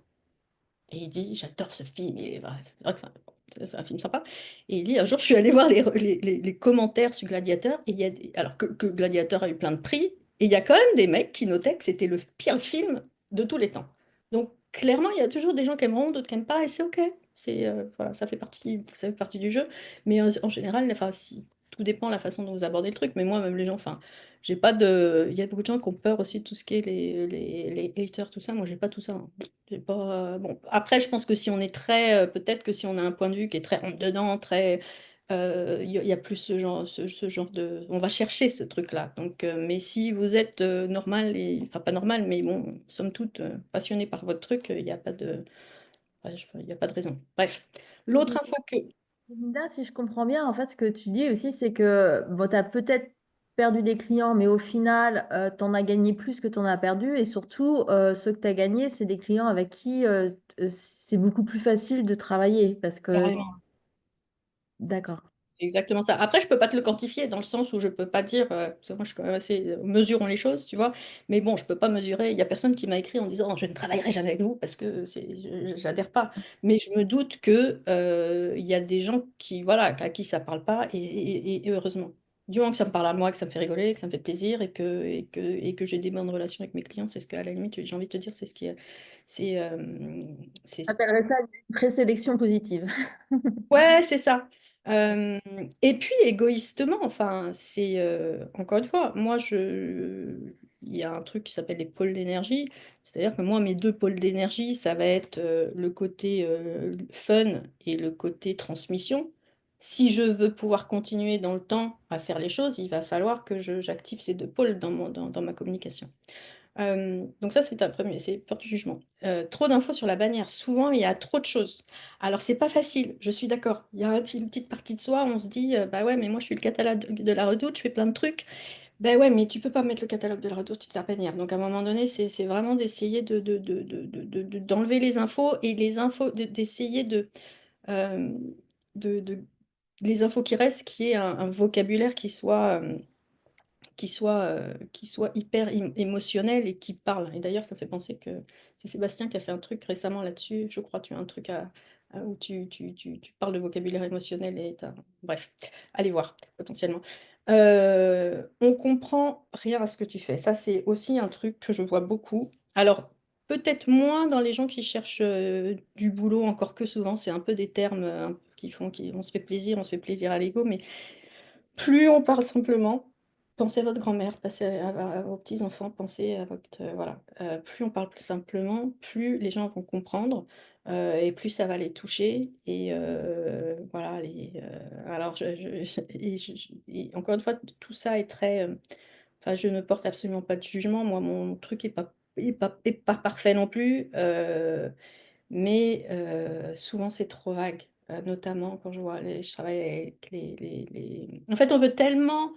Et il dit: «J'adore ce film, il est vrai». C'est vrai que c'est un film sympa et il dit: «Un jour, je suis allé voir les commentaires sur Gladiator et il y a des» alors que Gladiator a eu plein de prix et il y a quand même des mecs qui notaient que c'était le pire film de tous les temps. Donc clairement, il y a toujours des gens qui aimeront, d'autres qui aiment pas et c'est OK. Voilà, ça fait partie du jeu. Mais en général, enfin, si tout dépend de la façon dont vous abordez le truc. Mais moi, même les gens, enfin, j'ai pas de il y a beaucoup de gens qui ont peur aussi de tout ce qui est les haters, tout ça. Moi, j'ai pas tout ça, hein. J'ai pas, bon, après, je pense que si on est très, peut-être que si on a un point de vue qui est très rentre dedans, très, il y a plus ce genre de on va chercher ce truc-là. Donc, mais si vous êtes, normal et enfin pas normal, mais bon, somme toute, passionné par votre truc, il y a pas de ouais, il y a pas de raison. Bref. L'autre info que Linda, si je comprends bien, en fait, ce que tu dis aussi, c'est que bon, tu as peut-être perdu des clients, mais au final, tu en as gagné plus que tu en as perdu. Et surtout, ceux que tu as gagnés, c'est des clients avec qui c'est beaucoup plus facile de travailler. Parce que, carrément. d'accord. exactement ça. Après, je peux pas te le quantifier dans le sens où je peux pas dire, parce que moi je suis quand même assez, mesurons les choses, tu vois? Mais bon, je peux pas mesurer. Il y a personne qui m'a écrit en disant: «Je ne travaillerai jamais avec vous», parce que j'adhère pas. Mais je me doute que, il y a des gens qui, voilà, à qui ça parle pas et heureusement. Du moment que ça me parle à moi, que ça me fait rigoler, que ça me fait plaisir et que j'ai des bonnes relations avec mes clients, c'est ce que, à la limite, j'ai envie de te dire, c'est ce qui est c'est, c'est J'appellerais ça une présélection positive. Ouais, c'est ça. Et puis égoïstement, enfin, c'est encore une fois, il y a un truc qui s'appelle les pôles d'énergie. C'est-à-dire que moi, mes deux pôles d'énergie, ça va être le côté fun et le côté transmission. Si je veux pouvoir continuer dans le temps à faire les choses, il va falloir que j'active ces deux pôles dans ma communication. Donc ça, c'est un premier, c'est peur du jugement. Trop d'infos sur la bannière. Souvent, il y a trop de choses. Alors, c'est pas facile, je suis d'accord. Il y a une petite partie de soi, on se dit, bah ouais, mais moi, je suis le catalogue de la Redoute, je fais plein de trucs. Bah ouais, mais tu peux pas mettre le catalogue de la Redoute sur ta bannière. Donc, à un moment donné, c'est vraiment d'essayer d'enlever les infos et les infos, d'essayer euh, de- les infos qui restent, qui est un vocabulaire qui soit hyper émotionnel et qui parle. Et d'ailleurs, ça me fait penser que c'est Sébastien qui a fait un truc récemment là-dessus. Je crois tu as un truc où tu parles de vocabulaire émotionnel et bref, allez voir potentiellement. On comprend rien à ce que tu fais. Ça, c'est aussi un truc que je vois beaucoup. Alors, peut-être moins dans les gens qui cherchent du boulot, encore que souvent, c'est un peu des termes qui font qu'on se fait plaisir à l'ego, mais plus on parle simplement, pensez à votre grand-mère, pensez à vos petits-enfants, pensez à votre, voilà, plus on parle plus simplement, plus les gens vont comprendre, et plus ça va les toucher et voilà alors et encore une fois, tout ça est très, enfin, je ne porte absolument pas de jugement. Moi, mon truc est pas parfait non plus, mais souvent c'est trop vague, notamment quand je travaille avec en fait, on veut tellement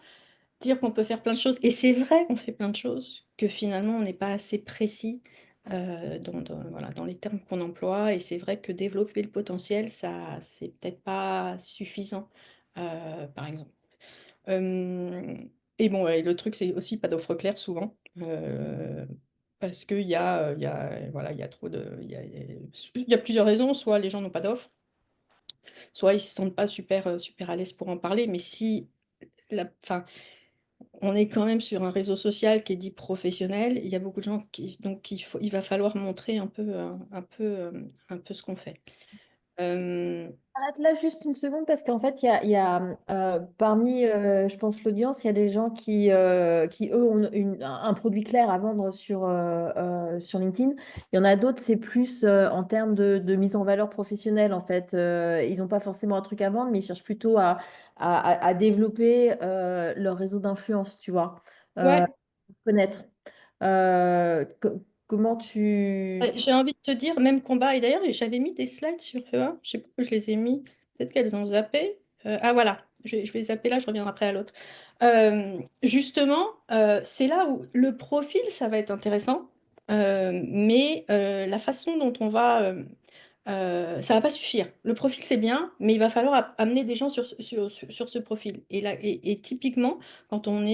dire qu'on peut faire plein de choses et c'est vrai, on fait plein de choses, que finalement on n'est pas assez précis, voilà, dans les termes qu'on emploie et c'est vrai que développer le potentiel, ça, c'est peut-être pas suffisant, par exemple. Hem et bon, ouais, le truc, c'est aussi pas d'offre claire souvent, parce qu'il y a, voilà, il y a trop de il y a plusieurs raisons. Soit les gens n'ont pas d'offre, soit ils se sentent pas super, super à l'aise pour en parler. Mais si enfin, on est quand même sur un réseau social qui est dit professionnel, il y a beaucoup de gens donc il va falloir montrer un peu ce qu'on fait. Hem, Arrête là juste une seconde parce qu'en fait, parmi, je pense, l'audience, il y a des gens qui eux, ont un produit clair à vendre sur LinkedIn. Il y en a d'autres, c'est plus en termes de mise en valeur professionnelle, en fait. Ils n'ont pas forcément un truc à vendre, mais ils cherchent plutôt à développer leur réseau d'influence, tu vois, ouais. connaître. Comment tu... Ouais, j'ai envie de te dire, même combat. Et d'ailleurs, j'avais mis des slides sur E1. Je sais pas où je les ai mis. Peut-être qu'elles ont zappé. Ah voilà, je vais zapper là, je reviendrai après à l'autre. Justement, c'est là où le profil, ça va être intéressant. Mais la façon dont on va ça va pas suffire. Le profil, c'est bien, mais il va falloir amener des gens sur ce profil. Et là, et typiquement, quand on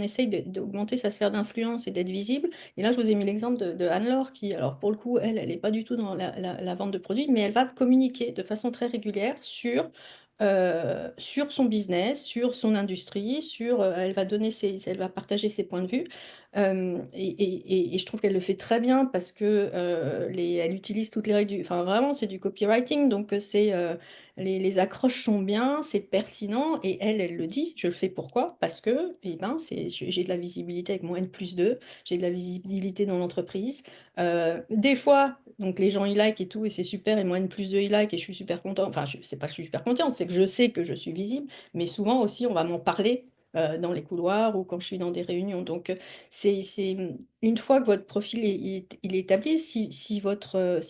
essaye d'augmenter sa sphère d'influence et d'être visible, et là, je vous ai mis l'exemple de Anne-Laure, qui, alors pour le coup, elle n'est pas du tout dans la vente de produits, mais elle va communiquer de façon très régulière sur son business, sur son industrie, elle va partager ses points de vue. Et je trouve qu'elle le fait très bien parce que elle utilise toutes les règles enfin vraiment c'est du copywriting donc les accroches sont bien, c'est pertinent et elle le dit, je le fais pourquoi? Parce que eh ben j'ai de la visibilité avec mon N+2, j'ai de la visibilité dans l'entreprise. Des fois donc les gens y like et tout et c'est super et mon N+2 y like et je suis super contente. Enfin c'est pas que je suis super contente, c'est que je sais que je suis visible, mais souvent aussi on va m'en parler dans les couloirs ou quand je suis dans des réunions. Donc, une fois que votre profil il est établi, si votre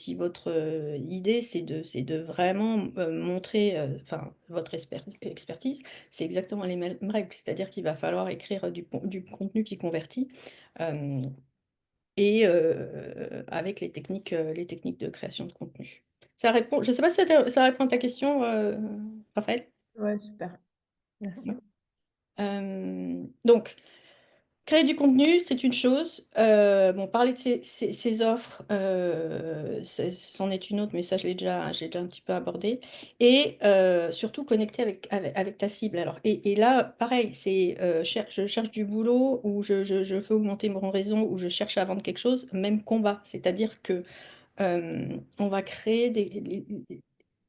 idée, c'est de vraiment montrer enfin, votre expertise, c'est exactement les mêmes règles. C'est-à-dire qu'il va falloir écrire du contenu qui convertit euh, et avec les techniques de création de contenu. Ça répond, je ne sais pas si ça répond à ta question, Raphaël. Ouais, super. Merci. Donc, créer du contenu, c'est une chose. Bon, parler de ses offres, c'en est une autre, mais ça, j'ai déjà un petit peu abordé. Et surtout, connecter avec ta cible. Alors, et là, pareil, je cherche du boulot ou je veux augmenter mon réseau ou je cherche à vendre quelque chose, même combat. C'est-à-dire que on va créer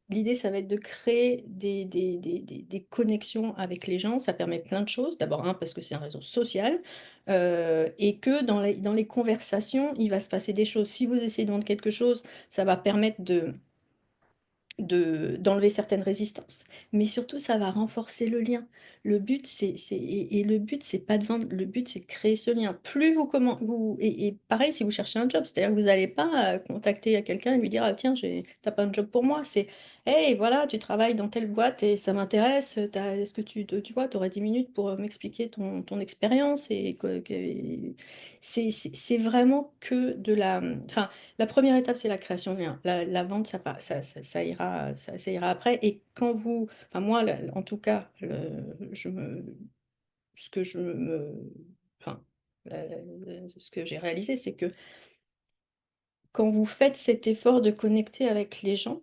l'idée, ça va être de créer des connexions avec les gens. Ça permet plein de choses. D'abord, un, parce que c'est un réseau social et que dans les conversations, il va se passer des choses. Si vous essayez de vendre quelque chose, ça va permettre d'enlever certaines résistances. Mais surtout, ça va renforcer le lien. Le but, et le but, c'est pas de vendre, le but, c'est de créer ce lien. Plus et pareil, si vous cherchez un job, c'est-à-dire que vous n'allez pas contacter quelqu'un et lui dire, ah, tiens, t'as pas un job pour moi. C'est, hey, voilà, tu travailles dans telle boîte et ça m'intéresse. Est-ce que tu vois, tu aurais 10 minutes pour m'expliquer ton expérience c'est vraiment que de la, enfin, la première étape, c'est la création de lien. La vente, ça ira après. Et quand vous, enfin moi, en tout cas, ce que je me, enfin, ce que j'ai réalisé, c'est que quand vous faites cet effort de connecter avec les gens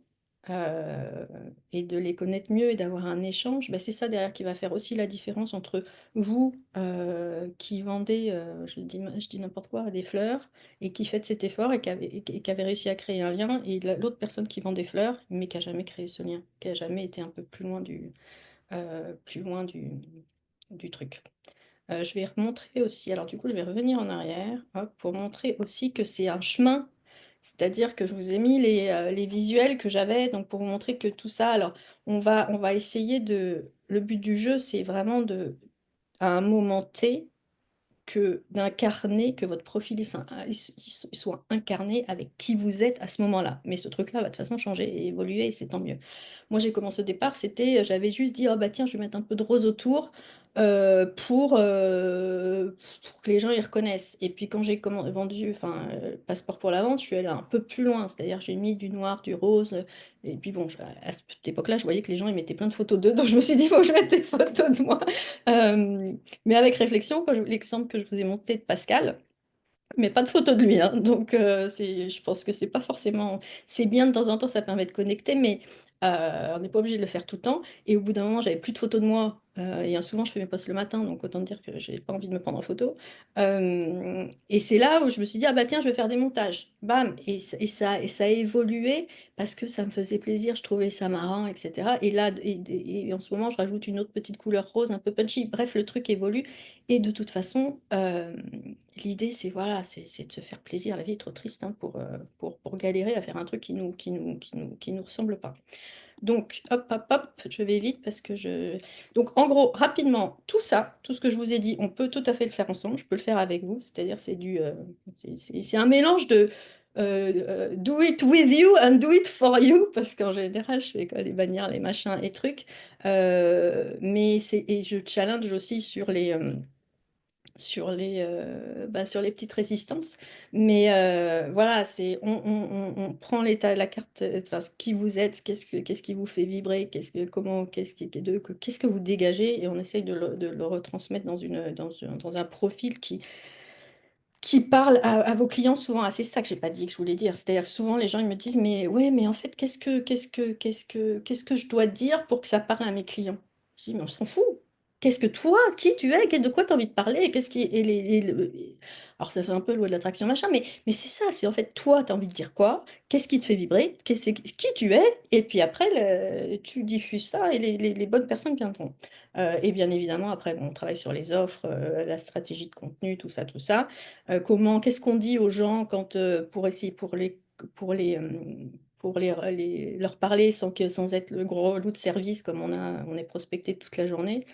euh, et de les connaître mieux et d'avoir un échange, ben c'est ça derrière qui va faire aussi la différence entre vous qui vendez, je dis n'importe quoi, des fleurs et qui faites cet effort et qui avez réussi à créer un lien et l'autre personne qui vend des fleurs mais qui a jamais créé ce lien, qui a jamais été un peu plus loin du truc. Je vais remontrer aussi, alors du coup, je vais revenir en arrière hop, pour montrer aussi que c'est un chemin. C'est-à-dire que je vous ai mis les visuels que j'avais, donc pour vous montrer que tout ça, alors on va essayer de... Le but du jeu, c'est vraiment à un moment T, d'incarner, que votre profil il soit incarné avec qui vous êtes à ce moment-là. Mais ce truc-là va de toute façon changer et évoluer et c'est tant mieux. Moi, j'ai commencé au départ, j'avais juste dit, oh bah tiens, je vais mettre un peu de rose autour pour que les gens y reconnaissent. Et puis quand vendu, enfin, Passeport pour la vente, je suis allée un peu plus loin, c'est-à-dire j'ai mis du noir, du rose. Et puis bon, à cette époque-là, je voyais que les gens ils mettaient plein de photos d'eux, donc je me suis dit, il faut que je mette des photos de moi. Euh, mais avec réflexion, l'exemple que je vous ai montré de Pascal, mais pas de photo de lui, hein. Donc, je pense que c'est pas forcément. C'est bien de temps en temps, ça permet de connecter, mais on n'est pas obligé de le faire tout le temps. Et au bout d'un moment, j'avais plus de photos de moi. Et souvent, je fais mes posts le matin, donc autant dire que j'ai pas envie de me prendre en photo. Et c'est là où je me suis dit, ah bah tiens, je vais faire des montages. Bam! Et ça a évolué parce que ça me faisait plaisir, je trouvais ça marrant, etc. Et là, et en ce moment, je rajoute une autre petite couleur rose, un peu punchy. Bref, le truc évolue. Et de toute façon, l'idée, c'est voilà, c'est de se faire plaisir. La vie est trop triste hein, pour galérer à faire un truc qui nous ressemble pas. Donc, hop, hop, hop, je vais vite parce que je... Donc, en gros, rapidement, tout ça, tout ce que je vous ai dit, on peut tout à fait le faire ensemble. Je peux le faire avec vous. C'est-à-dire, c'est un mélange de do it with you and do it for you parce qu'en général, je fais quoi, les bannières, les machins et trucs. Et je challenge aussi sur les petites résistances. Mais voilà, on prend l'état, la carte, enfin, qui vous êtes, qu'est-ce qui vous fait vibrer, qu'est-ce que vous dégagez, et on essaye de le retransmettre dans un profil qui parle à vos clients souvent. Ah, c'est ça que j'ai pas dit que je voulais dire. C'est-à-dire que souvent les gens ils me disent, mais ouais, mais en fait, qu'est-ce que je dois dire pour que ça parle à mes clients? Je dis, mais on s'en fout. Qu'est-ce que toi, qui tu es, de quoi tu as envie de parler? Qu'est-ce qui et Alors ça fait un peu loi de l'attraction machin, mais c'est ça, c'est en fait toi, tu as envie de dire quoi? Qu'est-ce qui te fait vibrer? Qui tu es? Et puis après, tu diffuses ça et les bonnes personnes viendront. Et bien évidemment, après, bon, on travaille sur les offres, la stratégie de contenu, tout ça. Qu'est-ce qu'on dit aux gens quand, pour essayer, pour leur parler sans être le gros loup de service comme on est prospecté toute la journée.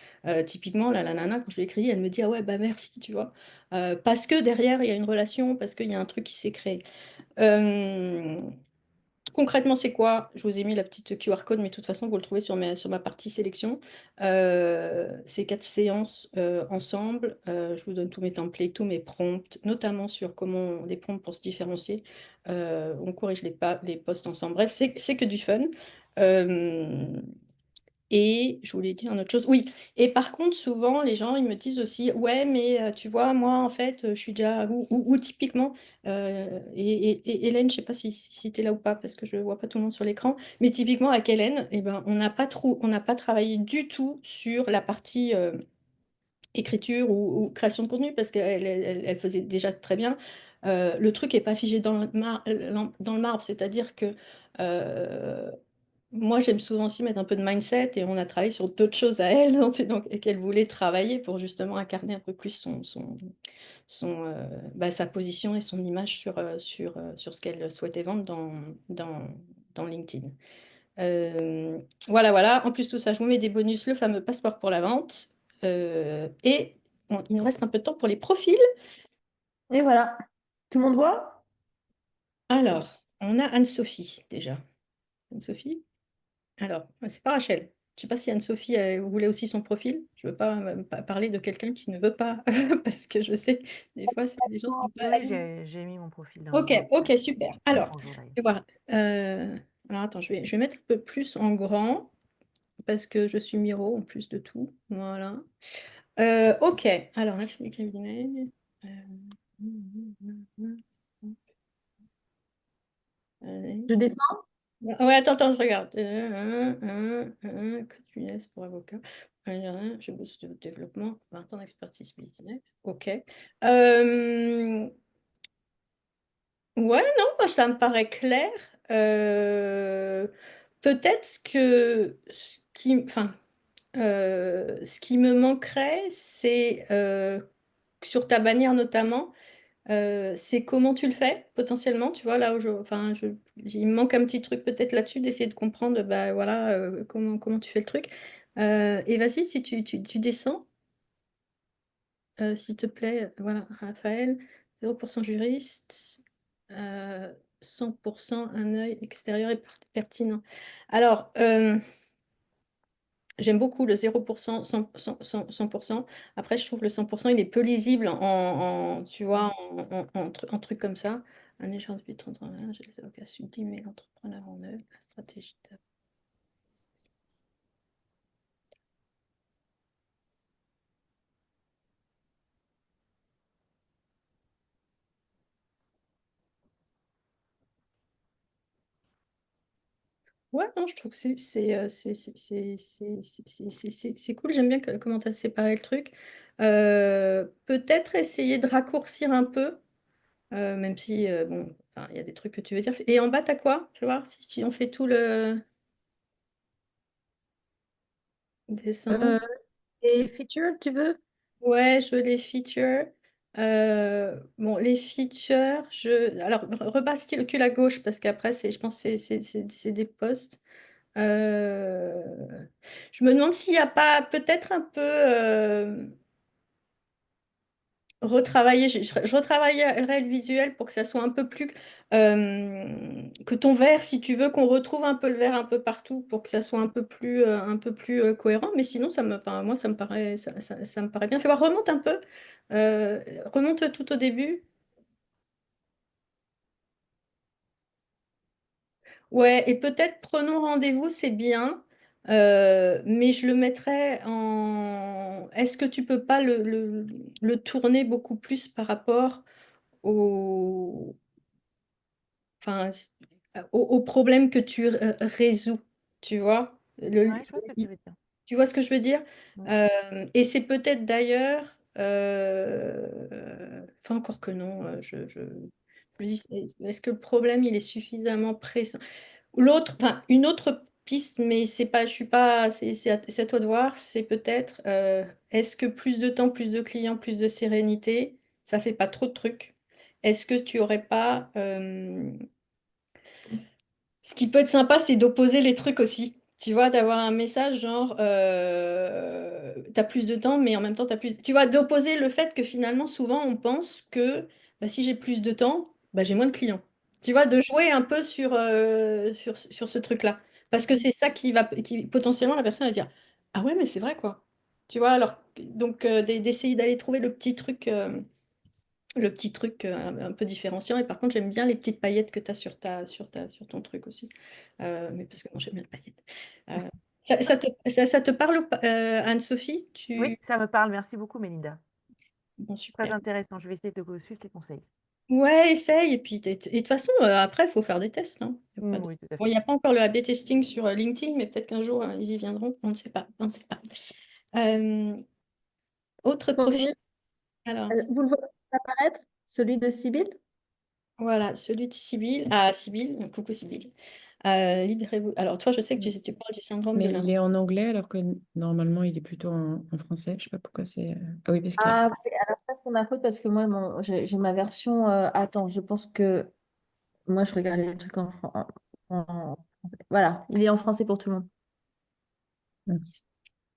Typiquement, là, la nana, quand je lui ai écrit, elle me dit, ah ouais, bah merci, tu vois. Parce que derrière, il y a une relation, parce qu'il y a un truc qui s'est créé. Euh, Concrètement, c'est quoi? Je vous ai mis la petite QR code, mais de toute façon, vous le trouvez sur ma partie sélection. C'est 4 séances ensemble. Je vous donne tous mes templates, tous mes prompts, notamment sur comment des prompts pour se différencier. On corrige les posts ensemble. Bref, c'est que du fun. Euh, Et je voulais dire une autre chose. Oui, et par contre, souvent, les gens, ils me disent aussi, ouais, mais tu vois, moi, en fait, je suis déjà, ou typiquement, et Hélène, je sais pas si tu es là ou pas, parce que je ne vois pas tout le monde sur l'écran, mais typiquement, avec Hélène, eh ben, on n'a pas travaillé du tout sur la partie écriture ou création de contenu, parce qu'elle faisait déjà très bien. Le truc n'est pas figé dans le marbre, c'est-à-dire que euh, moi, j'aime souvent aussi mettre un peu de mindset et on a travaillé sur d'autres choses à elle, et qu'elle voulait travailler pour justement incarner un peu plus sa position et son image sur ce qu'elle souhaitait vendre dans, dans LinkedIn. Voilà, voilà. En plus de tout ça, je vous mets des bonus, le fameux passeport pour la vente. Et bon, il nous reste un peu de temps pour les profils. Et voilà. Tout le monde voit? Alors, on a Anne-Sophie déjà. Anne-Sophie? Alors, c'est pas Rachel. Je sais pas si Anne-Sophie voulait aussi son profil. Je veux pas, pas parler de quelqu'un qui ne veut pas, parce que je sais, des fois, les gens sont pas à Oui, l'aise. j'ai mis mon profil dans le Ok, groupe ok, super. Alors, Bonjour d'ailleurs. je vais voir. Alors, attends, je vais mettre un peu plus en grand, parce que je suis Miro en plus de tout. Voilà. Ok, alors là, je suis cabinet. Euh, Allez. Je descends. Ouais, attends, je regarde. Code finance pour avocat. Je bosse de développement, 20 ans d'expertise business. Ok. Ouais, non, moi, ça me paraît clair. Euh, Peut-être que ce qui me manquerait, c'est sur ta bannière notamment. C'est comment tu le fais potentiellement, tu vois, là où il me manque un petit truc peut-être là-dessus d'essayer de comprendre bah, voilà, comment tu fais le truc. Et vas-y, si tu descends, s'il te plaît, voilà, Raphaël, 0% juriste, euh, 100% un œil extérieur et pertinent. Alors, j'aime beaucoup le 0%, 100%. Après, je trouve le 100%, il est peu lisible tu vois, en truc comme ça. Un échange de 31, j'ai les avocats sublimer l'entrepreneur en œuvre, la stratégie de... Ouais, non, je trouve que c'est cool. J'aime bien comment tu as séparé le truc. Peut-être essayer de raccourcir un peu, même si, bon, enfin, il y a des trucs que tu veux dire. Et en bas, t'as quoi? Je vais voir si on fait tout le dessin. Euh, et feature, tu veux? Ouais, je veux les features. Bon, les features, alors rebascule à gauche parce qu'après, je pense que c'est des posts. Euh, Je me demande s'il n'y a pas peut-être un peu retravailler. Je retravaillerai le visuel pour que ça soit un peu plus que ton vert, si tu veux qu'on retrouve un peu le vert un peu partout pour que ça soit un peu plus cohérent. Mais sinon, enfin, moi, ça me paraît bien. Fais voir, remonte un peu. Remonte tout au début. Ouais, et peut-être prenons rendez-vous, c'est bien, mais je le mettrais en... Est-ce que tu peux pas le tourner beaucoup plus par rapport au, enfin, au problème que tu résous, tu vois? Ouais, je vois ce que tu veux dire. Tu vois ce que je veux dire? Mm. Et c'est peut-être d'ailleurs, enfin encore que non, je me dis, est-ce que le problème il est suffisamment pressant? L'autre, enfin, une autre piste, mais c'est pas, je suis pas, c'est à toi de voir, c'est peut-être, est-ce que plus de temps, plus de clients, plus de sérénité, ça fait pas trop de trucs? Est-ce que tu aurais pas, ce qui peut être sympa, c'est d'opposer les trucs aussi. Tu vois, d'avoir un message genre, t'as plus de temps, mais en même temps, t'as plus... Tu vois, d'opposer le fait que finalement, souvent, on pense que bah, si j'ai plus de temps, bah, j'ai moins de clients. Tu vois, de jouer un peu sur ce truc-là. Parce que c'est ça qui potentiellement, la personne va se dire, ah ouais, mais c'est vrai, quoi. Tu vois, alors, donc, d'essayer d'aller trouver le petit truc un peu différenciant. Et par contre, j'aime bien les petites paillettes que tu as sur ton truc aussi. Mais parce que moi, j'aime bien les paillettes. Euh, Ça te parle, Anne-Sophie? Oui, ça me parle. Merci beaucoup, Mélinda. Bon, Très super. intéressant. Je vais essayer de suivre tes conseils. Ouais, essaye. Et puis, et de toute façon, après, il faut faire des tests, hein. Y a pas de... Oui, tout à Bon, il fait. n'y a pas encore le A/B testing sur LinkedIn, mais peut-être qu'un jour, ils y viendront. On ne sait pas. On ne sait pas. Euh, autre profil. Continue. Alors, Vous le voyez apparaître, celui de Sibyl? voilà, celui de Sibyl. Ah, Sibyl. Coucou, Sibyl. Libérez-vous. Alors, toi, je sais que tu parles du syndrome de Mais l'imposteur. il est en anglais alors que normalement il est plutôt en français. Je sais pas pourquoi c'est. Ah oui, parce qu'il y a. Ah, oui, alors ça, c'est ma faute parce que moi, j'ai ma version. Attends, je pense que moi, je regarde les trucs Voilà, il est en français pour tout le monde.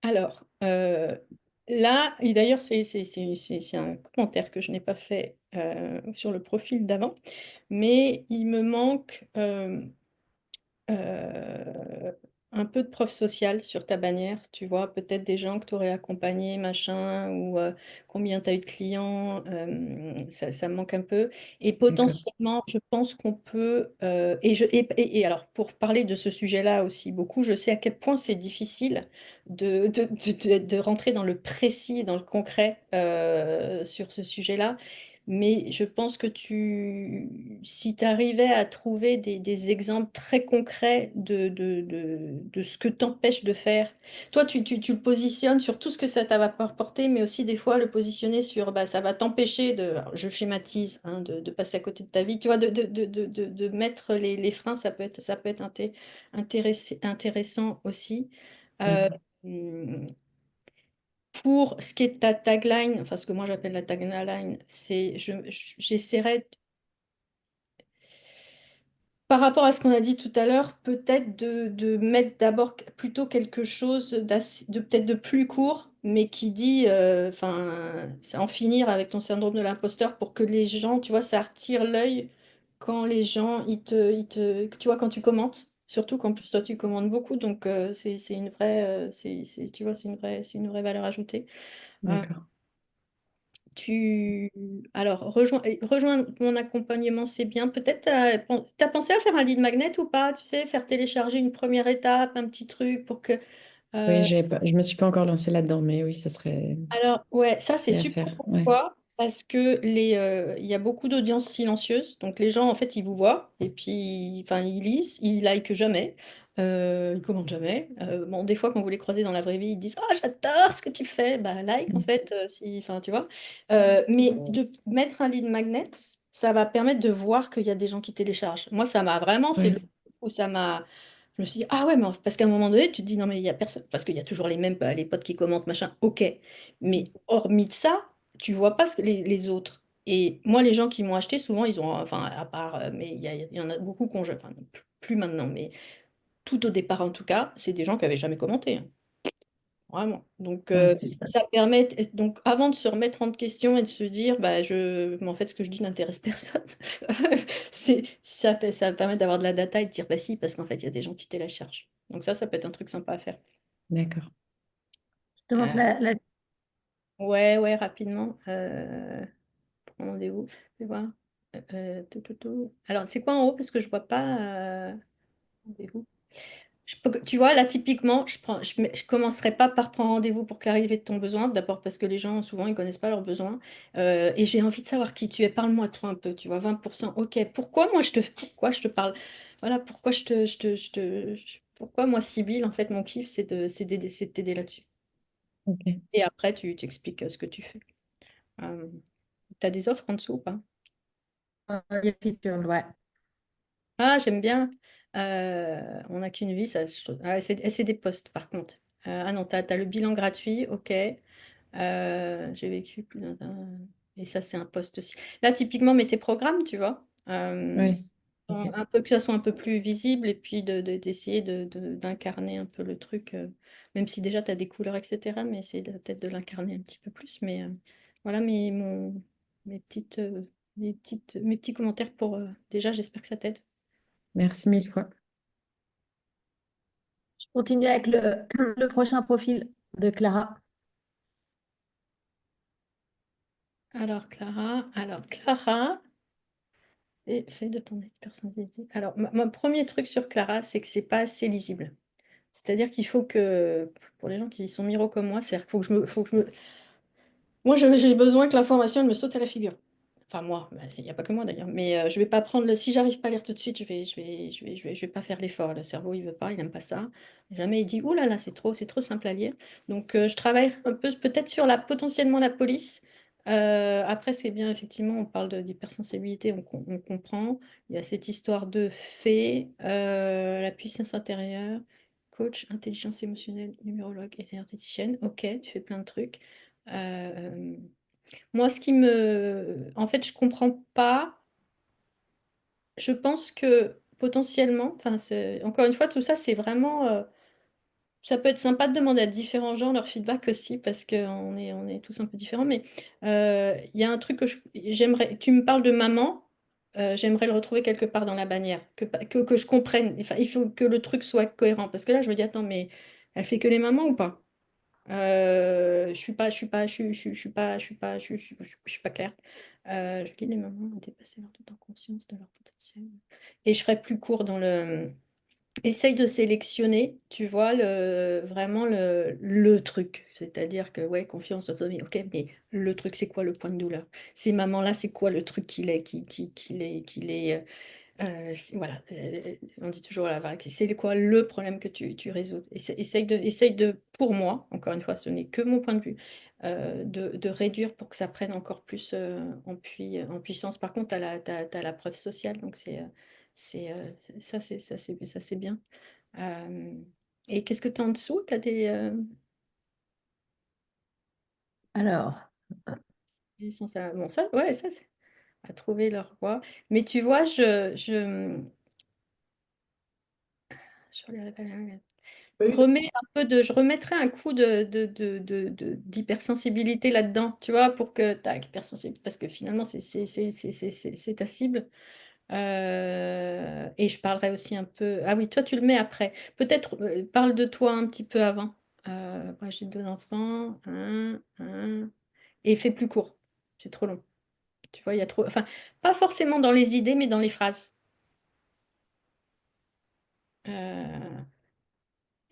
Alors, là, et d'ailleurs, c'est un commentaire que je n'ai pas fait sur le profil d'avant, mais il me manque euh, un peu de preuve sociale sur ta bannière, tu vois, peut-être des gens que tu aurais accompagnés, machin, ou combien tu as eu de clients, ça me manque un peu. Et D'accord. potentiellement, je pense qu'on peut, et alors pour parler de ce sujet-là aussi beaucoup, je sais à quel point c'est difficile de rentrer dans le précis, dans le concret sur ce sujet-là. Mais je pense que si tu arrivais à trouver des exemples très concrets de ce que t'empêche de faire, toi, tu le positionnes sur tout ce que ça va apporter, mais aussi des fois le positionner sur bah, ça va t'empêcher alors, je schématise, hein, de passer à côté de ta vie, tu vois, de mettre les freins, ça peut être intéressant aussi. Euh, D'accord. hum, pour ce qui est de ta tagline, enfin ce que moi j'appelle la tagline, c'est j'essaierai, par rapport à ce qu'on a dit tout à l'heure, peut-être de mettre d'abord plutôt quelque chose de peut-être de plus court, mais qui dit, enfin, c'est en finir avec ton syndrome de l'imposteur pour que les gens, tu vois, ça attire l'œil quand les gens, tu vois, quand tu commentes. Surtout qu'en plus, toi, tu commandes beaucoup, donc c'est une vraie, tu vois, c'est une vraie valeur ajoutée. Euh, D'accord. Alors, rejoindre mon accompagnement, c'est bien. Peut-être, t'as pensé à faire un lead magnet ou pas? Tu sais, faire télécharger une première étape, un petit truc pour que... Oui, euh, je me suis pas encore lancée là-dedans, mais oui, ça serait Alors, ouais, ça c'est c'est à super. faire. Ouais. Pourquoi? Parce que il y a beaucoup d'audiences silencieuses. Donc les gens, en fait, ils vous voient et puis, enfin, ils lisent, ils likent jamais, ils commentent jamais. Bon, des fois, quand vous les croisez dans la vraie vie, ils disent, «Ah, j'adore ce que tu fais!» Bah, like, en Mm. fait, si, enfin, tu vois. Mais de mettre un lead magnet, ça va permettre de voir qu'il y a des gens qui téléchargent. Moi, ça m'a vraiment, c'est le Ouais. truc où ça m'a. Je me suis dit, ah ouais, mais parce qu'à un moment donné, tu te dis, non, mais il y a personne, parce qu'il y a toujours les mêmes, les potes qui commentent, machin, ok. Mais hormis de ça, tu vois pas les autres. Et moi, les gens qui m'ont acheté, souvent, ils ont, enfin, à part, mais il y en a beaucoup qui ont, enfin, plus maintenant, mais tout au départ, en tout cas, c'est des gens qui avaient jamais commenté, hein. Vraiment. Donc, Ouais. ça permet, donc, avant de se remettre en question et de se dire, bah, mais en fait, ce que je dis n'intéresse personne, ça permet d'avoir de la data et de dire, bah si, parce qu'en fait, il y a des gens qui téléchargent. Donc, ça peut être un truc sympa à faire. D'accord. Je te montre Euh, la. ouais, ouais, rapidement. Prends rendez-vous. Fais voir. Tout. Alors, c'est quoi en haut? Parce que je vois pas. Rendez-vous. Tu vois, là, typiquement, je commencerai pas par prendre rendez-vous pour clarifier ton besoin. D'abord parce que les gens, souvent, ils connaissent pas leurs besoins. Et j'ai envie de savoir qui tu es. Parle-moi de toi un peu, tu vois, 20%. Ok, pourquoi je te parle? Voilà, pourquoi pourquoi moi, Sybille, en fait, mon kiff, c'est de t'aider là-dessus. Ok. Et après, tu expliques ce que tu fais. Tu as des offres en dessous ou pas? Il y a featured, ouais. Ah, j'aime bien. On n'a qu'une vie, ça. Ah, c'est des posts, par contre. Ah non, t'as le bilan gratuit, ok. J'ai vécu plus Et ça, c'est un post aussi. Là, typiquement, mets tes programmes, tu vois. Ouais. Ok. Un peu que ça soit un peu plus visible et puis d'essayer d'incarner un peu le truc, même si déjà tu as des couleurs, etc. Mais c'est peut-être de l'incarner un petit peu plus. Mais voilà mes mes petits commentaires pour déjà, j'espère que ça t'aide. Merci mille fois. Je continue avec le prochain profil de Clara. Alors Clara, et fais de ton personnalité. Alors, mon premier truc sur Clara, c'est que c'est pas assez lisible. C'est-à-dire qu'il faut que, pour les gens qui sont miro comme moi, c'est-à-dire qu'il faut que je me... Moi, j'ai besoin que l'information elle me saute à la figure. Enfin, moi, il n'y a pas que moi d'ailleurs. Mais je vais pas prendre le... Si j'arrive pas à lire tout de suite, je vais pas faire l'effort. Le cerveau, il veut pas, il n'aime pas ça. Jamais il dit, oh là là, c'est trop simple à lire. Donc, je travaille un peu, peut-être sur potentiellement la police. Après, c'est bien, effectivement, on parle d'hypersensibilité, on comprend. Il y a cette histoire de fée, la puissance intérieure, coach, intelligence émotionnelle, numérologue et énergéticienne. Ok, tu fais plein de trucs. Euh, Moi, en fait, je comprends pas. Je pense que potentiellement, enfin, encore une fois, tout ça, c'est vraiment. Ça peut être sympa de demander à différents gens leur feedback aussi, parce on est tous un peu différents. Mais il y a un truc que j'aimerais. Tu me parles de maman, j'aimerais le retrouver quelque part dans la bannière, que je comprenne. Enfin, il faut que le truc soit cohérent. Parce que là, je me dis, attends, mais elle fait que les mamans ou pas? Je suis pas claire. Je lis les moments à dépasser leur temps conscience de leur potentiel. Et je ferai plus court dans le. Essaye de sélectionner, tu vois, vraiment le truc. C'est-à-dire que, ouais, confiance, autonomie, ok, mais le truc, c'est quoi le point de douleur? Ces mamans-là, c'est quoi le truc qu'il est, voilà, on dit toujours, voilà, c'est quoi le problème que tu résous? Essaye de, pour moi, encore une fois, ce n'est que mon point de vue, de réduire pour que ça prenne encore plus en puissance. Par contre, tu as la preuve sociale, donc ça, c'est bien. Euh, et qu'est-ce que tu as en dessous? Tu as Alors, bon, ça, ouais, ça, c'est à trouver leur voie. Mais tu vois, Oui, je remettrai un coup d'hypersensibilité là-dedans, tu vois, pour que tac, hypersensible, parce que finalement, c'est ta cible. Et je parlerai aussi un peu. Ah oui, toi, tu le mets après. Peut-être parle de toi un petit peu avant. Moi, j'ai 2 enfants. Et fais plus court. C'est trop long. Tu vois, il y a trop. Enfin, pas forcément dans les idées, mais dans les phrases. Euh,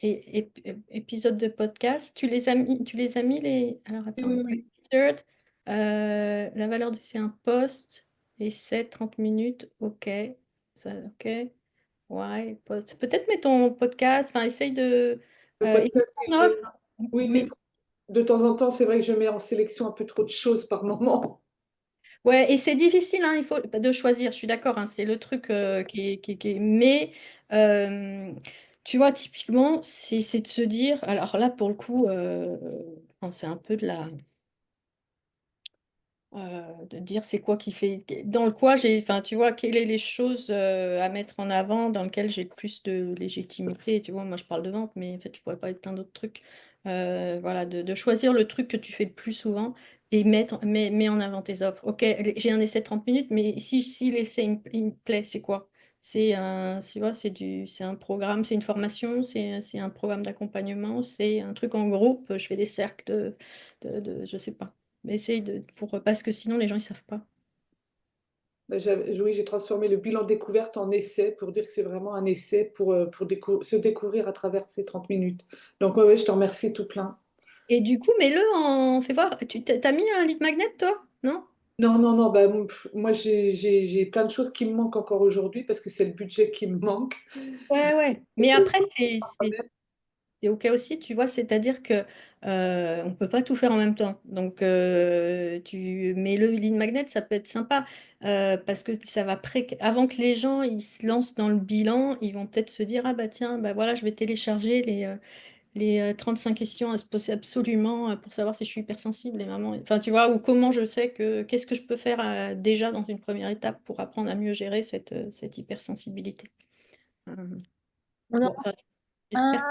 épisode de podcast, tu les as mis Alors oui, attends. oui. Third, la valeur c'est un post, et c'est 30 minutes, ok. Ça, ok. Ouais, peut-être mets ton podcast, enfin essaye de. Le Et podcast, en off, oui, des mais fois, de temps en temps, c'est vrai que je mets en sélection un peu trop de choses par moment. ouais, et c'est difficile, hein, il faut de choisir, je suis d'accord, hein, c'est le truc mais euh, tu vois, typiquement, c'est de se dire, alors là, pour le coup, bon, c'est un peu de dire c'est quoi qui fait, dans le quoi enfin, tu vois, quelles sont les choses à mettre en avant dans lesquelles j'ai le plus de légitimité, tu vois, moi je parle de vente, mais en fait, je pourrais parler de plein d'autres trucs. Voilà, de choisir le truc que tu fais le plus souvent et mets en avant tes offres. Ok, j'ai un essai de 30 minutes, mais si l'essai il me plaît, c'est quoi? Tu vois, c'est un programme, c'est une formation, c'est un programme d'accompagnement, c'est un truc en groupe, je fais des cercles je sais pas. Mais parce que sinon les gens ils savent pas. Ben, oui, j'ai transformé le bilan découverte en essai pour dire que c'est vraiment un essai pour se découvrir à travers ces 30 minutes. Donc, ouais, ouais, je te remercie tout plein. Et du coup, mets-le fais voir. T'as mis un lead magnet toi? Non? Non, non, non, bah, moi, j'ai plein de choses qui me manquent encore aujourd'hui parce que c'est le budget qui me manque. Ouais, ouais. Mais après, c'est OK aussi, tu vois, c'est-à-dire que on peut pas tout faire en même temps. Donc, mais le lead magnet, ça peut être sympa parce que ça va avant que les gens ils se lancent dans le bilan, ils vont peut-être se dire, ah bah tiens, bah voilà, je vais télécharger les 35 questions à se poser absolument pour savoir si je suis hypersensible, les mamans. Enfin, tu vois, ou comment je sais qu'est-ce que je peux faire déjà dans une première étape pour apprendre à mieux gérer cette hypersensibilité. Euh, on bon, a enfin, j'espère.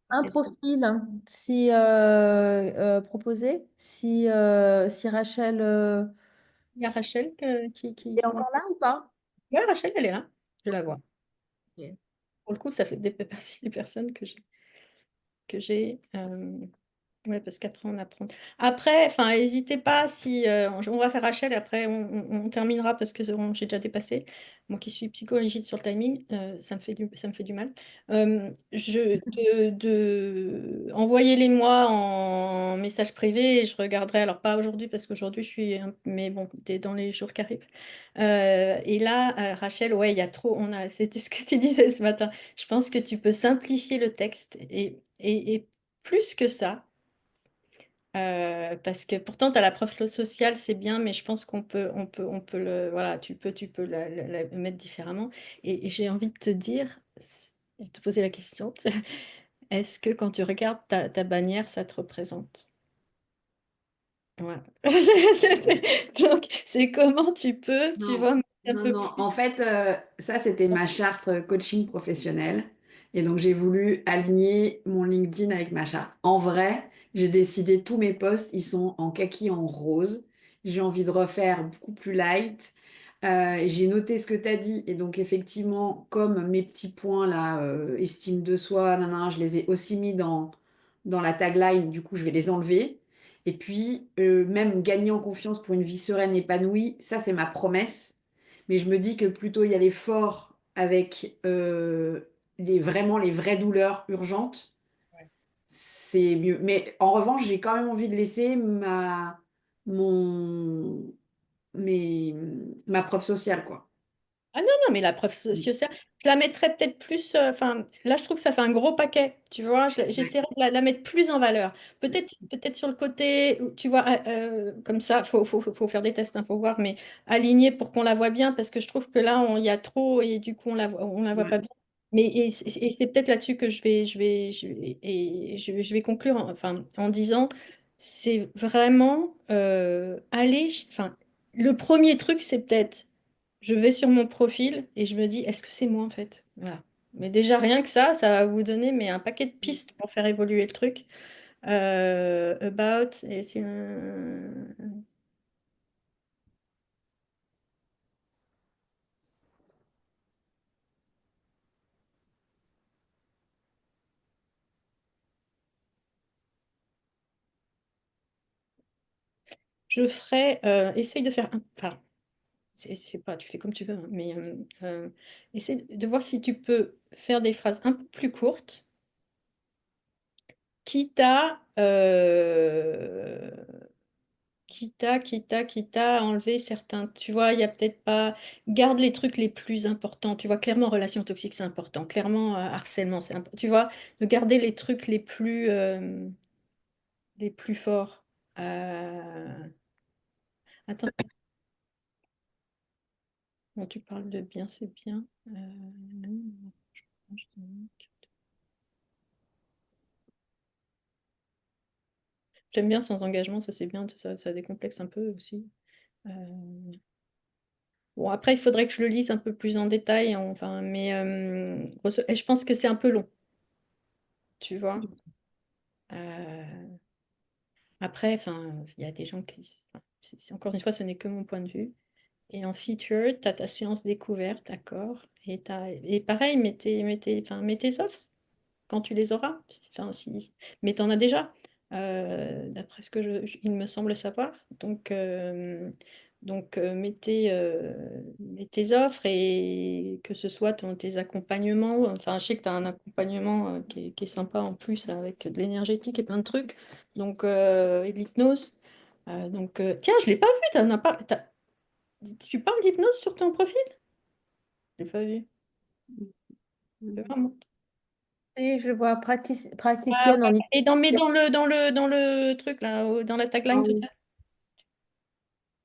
un profil si proposé, si Rachel Il y a Rachel est encore là ou pas? Ouais, Rachel, elle est là. Je la vois. Ok. Pour le coup, ça fait partie des personnes que j'ai. Ouais, parce qu'après, on apprend. Après, enfin, n'hésitez pas si on va faire Rachel, après on terminera parce que j'ai déjà dépassé. Moi qui suis psychorigide sur le timing, ça me fait du mal. Envoyez-les-moi en message privé et je regarderai. Alors, pas aujourd'hui parce qu'aujourd'hui, je suis. Mais bon, dans les jours qui arrivent. Et là, Rachel, ouais, il y a trop. C'était ce que tu disais ce matin. Je pense que tu peux simplifier le texte et plus que ça. Parce que pourtant, tu as la preuve sociale, c'est bien, mais je pense on peut voilà, tu peux la mettre différemment. Et j'ai envie de te dire, et de te poser la question, est-ce que quand tu regardes ta bannière, ça te représente? Voilà. Donc, c'est comment tu Non, vois, mettre un non, peu non. plus. En fait, ça, c'était ma charte coaching professionnel. Et donc, j'ai voulu aligner mon LinkedIn avec ma charte. En vrai, j'ai décidé, tous mes posts, ils sont en kaki, en rose. J'ai envie de refaire beaucoup plus light. J'ai noté ce que tu as dit. Et donc, effectivement, comme mes petits points là, estime de soi, nanana, je les ai aussi mis dans la tagline. Du coup, je vais les enlever. Et puis, même gagner en confiance pour une vie sereine, épanouie, ça, c'est ma promesse. Mais je me dis que plutôt y aller fort avec vraiment les vraies douleurs urgentes, c'est mieux. Mais en revanche, j'ai quand même envie de laisser mon, mes, ma preuve sociale, quoi. Ah non, non, mais la preuve sociale, je la mettrais peut-être plus. Enfin, là, je trouve que ça fait un gros paquet, tu vois. Ouais. J'essaierai de la mettre plus en valeur. Peut-être sur le côté, tu vois, comme ça, faut faire des tests, il faut voir, mais aligner pour qu'on la voit bien, parce que je trouve que là, il y a trop et du coup, on la voit Ouais. pas bien. Mais c'est peut-être là-dessus que je vais conclure, enfin, en disant, c'est vraiment aller. Enfin, le premier truc, c'est peut-être. Je vais sur mon profil et je me dis, est-ce que c'est moi en fait? Voilà. Mais déjà, rien que ça va vous donner mais un paquet de pistes pour faire évoluer le truc. About, je ferai, essaye de faire un. Enfin, c'est pas, tu fais comme tu veux, hein, mais essaye de voir si tu peux faire des phrases un peu plus courtes, quitte à quitte à enlever certains, tu vois, il y a peut-être pas, garde les trucs les plus importants, tu vois, clairement, relation toxique, c'est important, clairement, harcèlement, tu vois, de garder les trucs les plus forts. Attends, quand tu parles de bien, c'est bien. J'aime bien sans engagement, ça c'est bien, ça décomplexe un peu aussi. Bon, après, il faudrait que je le lise un peu plus en détail, enfin, mais et je pense que c'est un peu long, tu vois. Euh, Après, enfin, il y a des gens qui. Enfin, encore une fois, ce n'est que mon point de vue. Et en feature, tu as ta séance découverte, d'accord. Et pareil, mets tes offres quand tu les auras. Enfin, mais tu en as déjà, d'après ce que il me semble savoir. Donc, mets tes offres et que ce soit tes accompagnements. Enfin, je sais que tu as un accompagnement qui est sympa en plus avec de l'énergétique et plein de trucs. Donc, et de l'hypnose. Donc, tiens, je ne l'ai pas vu. Tu parles d'hypnose sur ton profil? Je l'ai pas vu. Vraiment. Et je le vois praticienne en Et dans le truc là, dans la Ah tagline, tout oui. ça,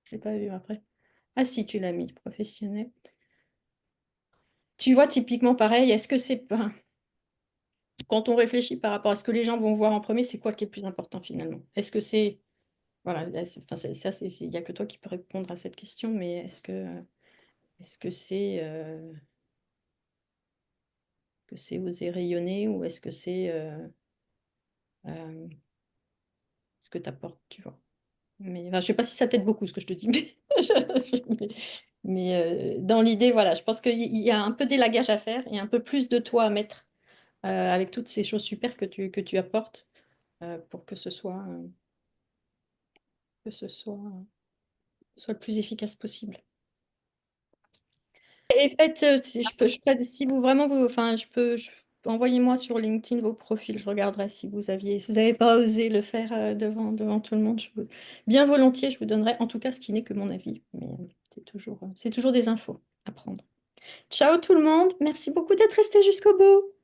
je l'ai pas vu après. Ah si, tu l'as mis, professionnel. Tu vois, typiquement pareil, est-ce que c'est pas. Quand on réfléchit par rapport à ce que les gens vont voir en premier, c'est quoi qui est le plus important finalement? Est-ce que c'est. Voilà, là, enfin, ça, il n'y a que toi qui peux répondre à cette question, mais est-ce que c'est oser rayonner ou est-ce que c'est ce que tu apportes, tu vois? Mais enfin, je sais pas si ça t'aide beaucoup ce que je te dis, mais dans l'idée, voilà, je pense qu'il y a un peu d'élagage à faire et un peu plus de toi à mettre avec toutes ces choses super que tu apportes. pour que ce soit le plus efficace possible. Et faites, si vous vraiment enfin, envoyez-moi sur LinkedIn vos profils, je regarderai si vous n'avez pas osé le faire devant tout le monde. Bien volontiers, je vous donnerai, en tout cas, ce qui n'est que mon avis, mais c'est toujours des infos à prendre. Ciao tout le monde, merci beaucoup d'être resté jusqu'au bout.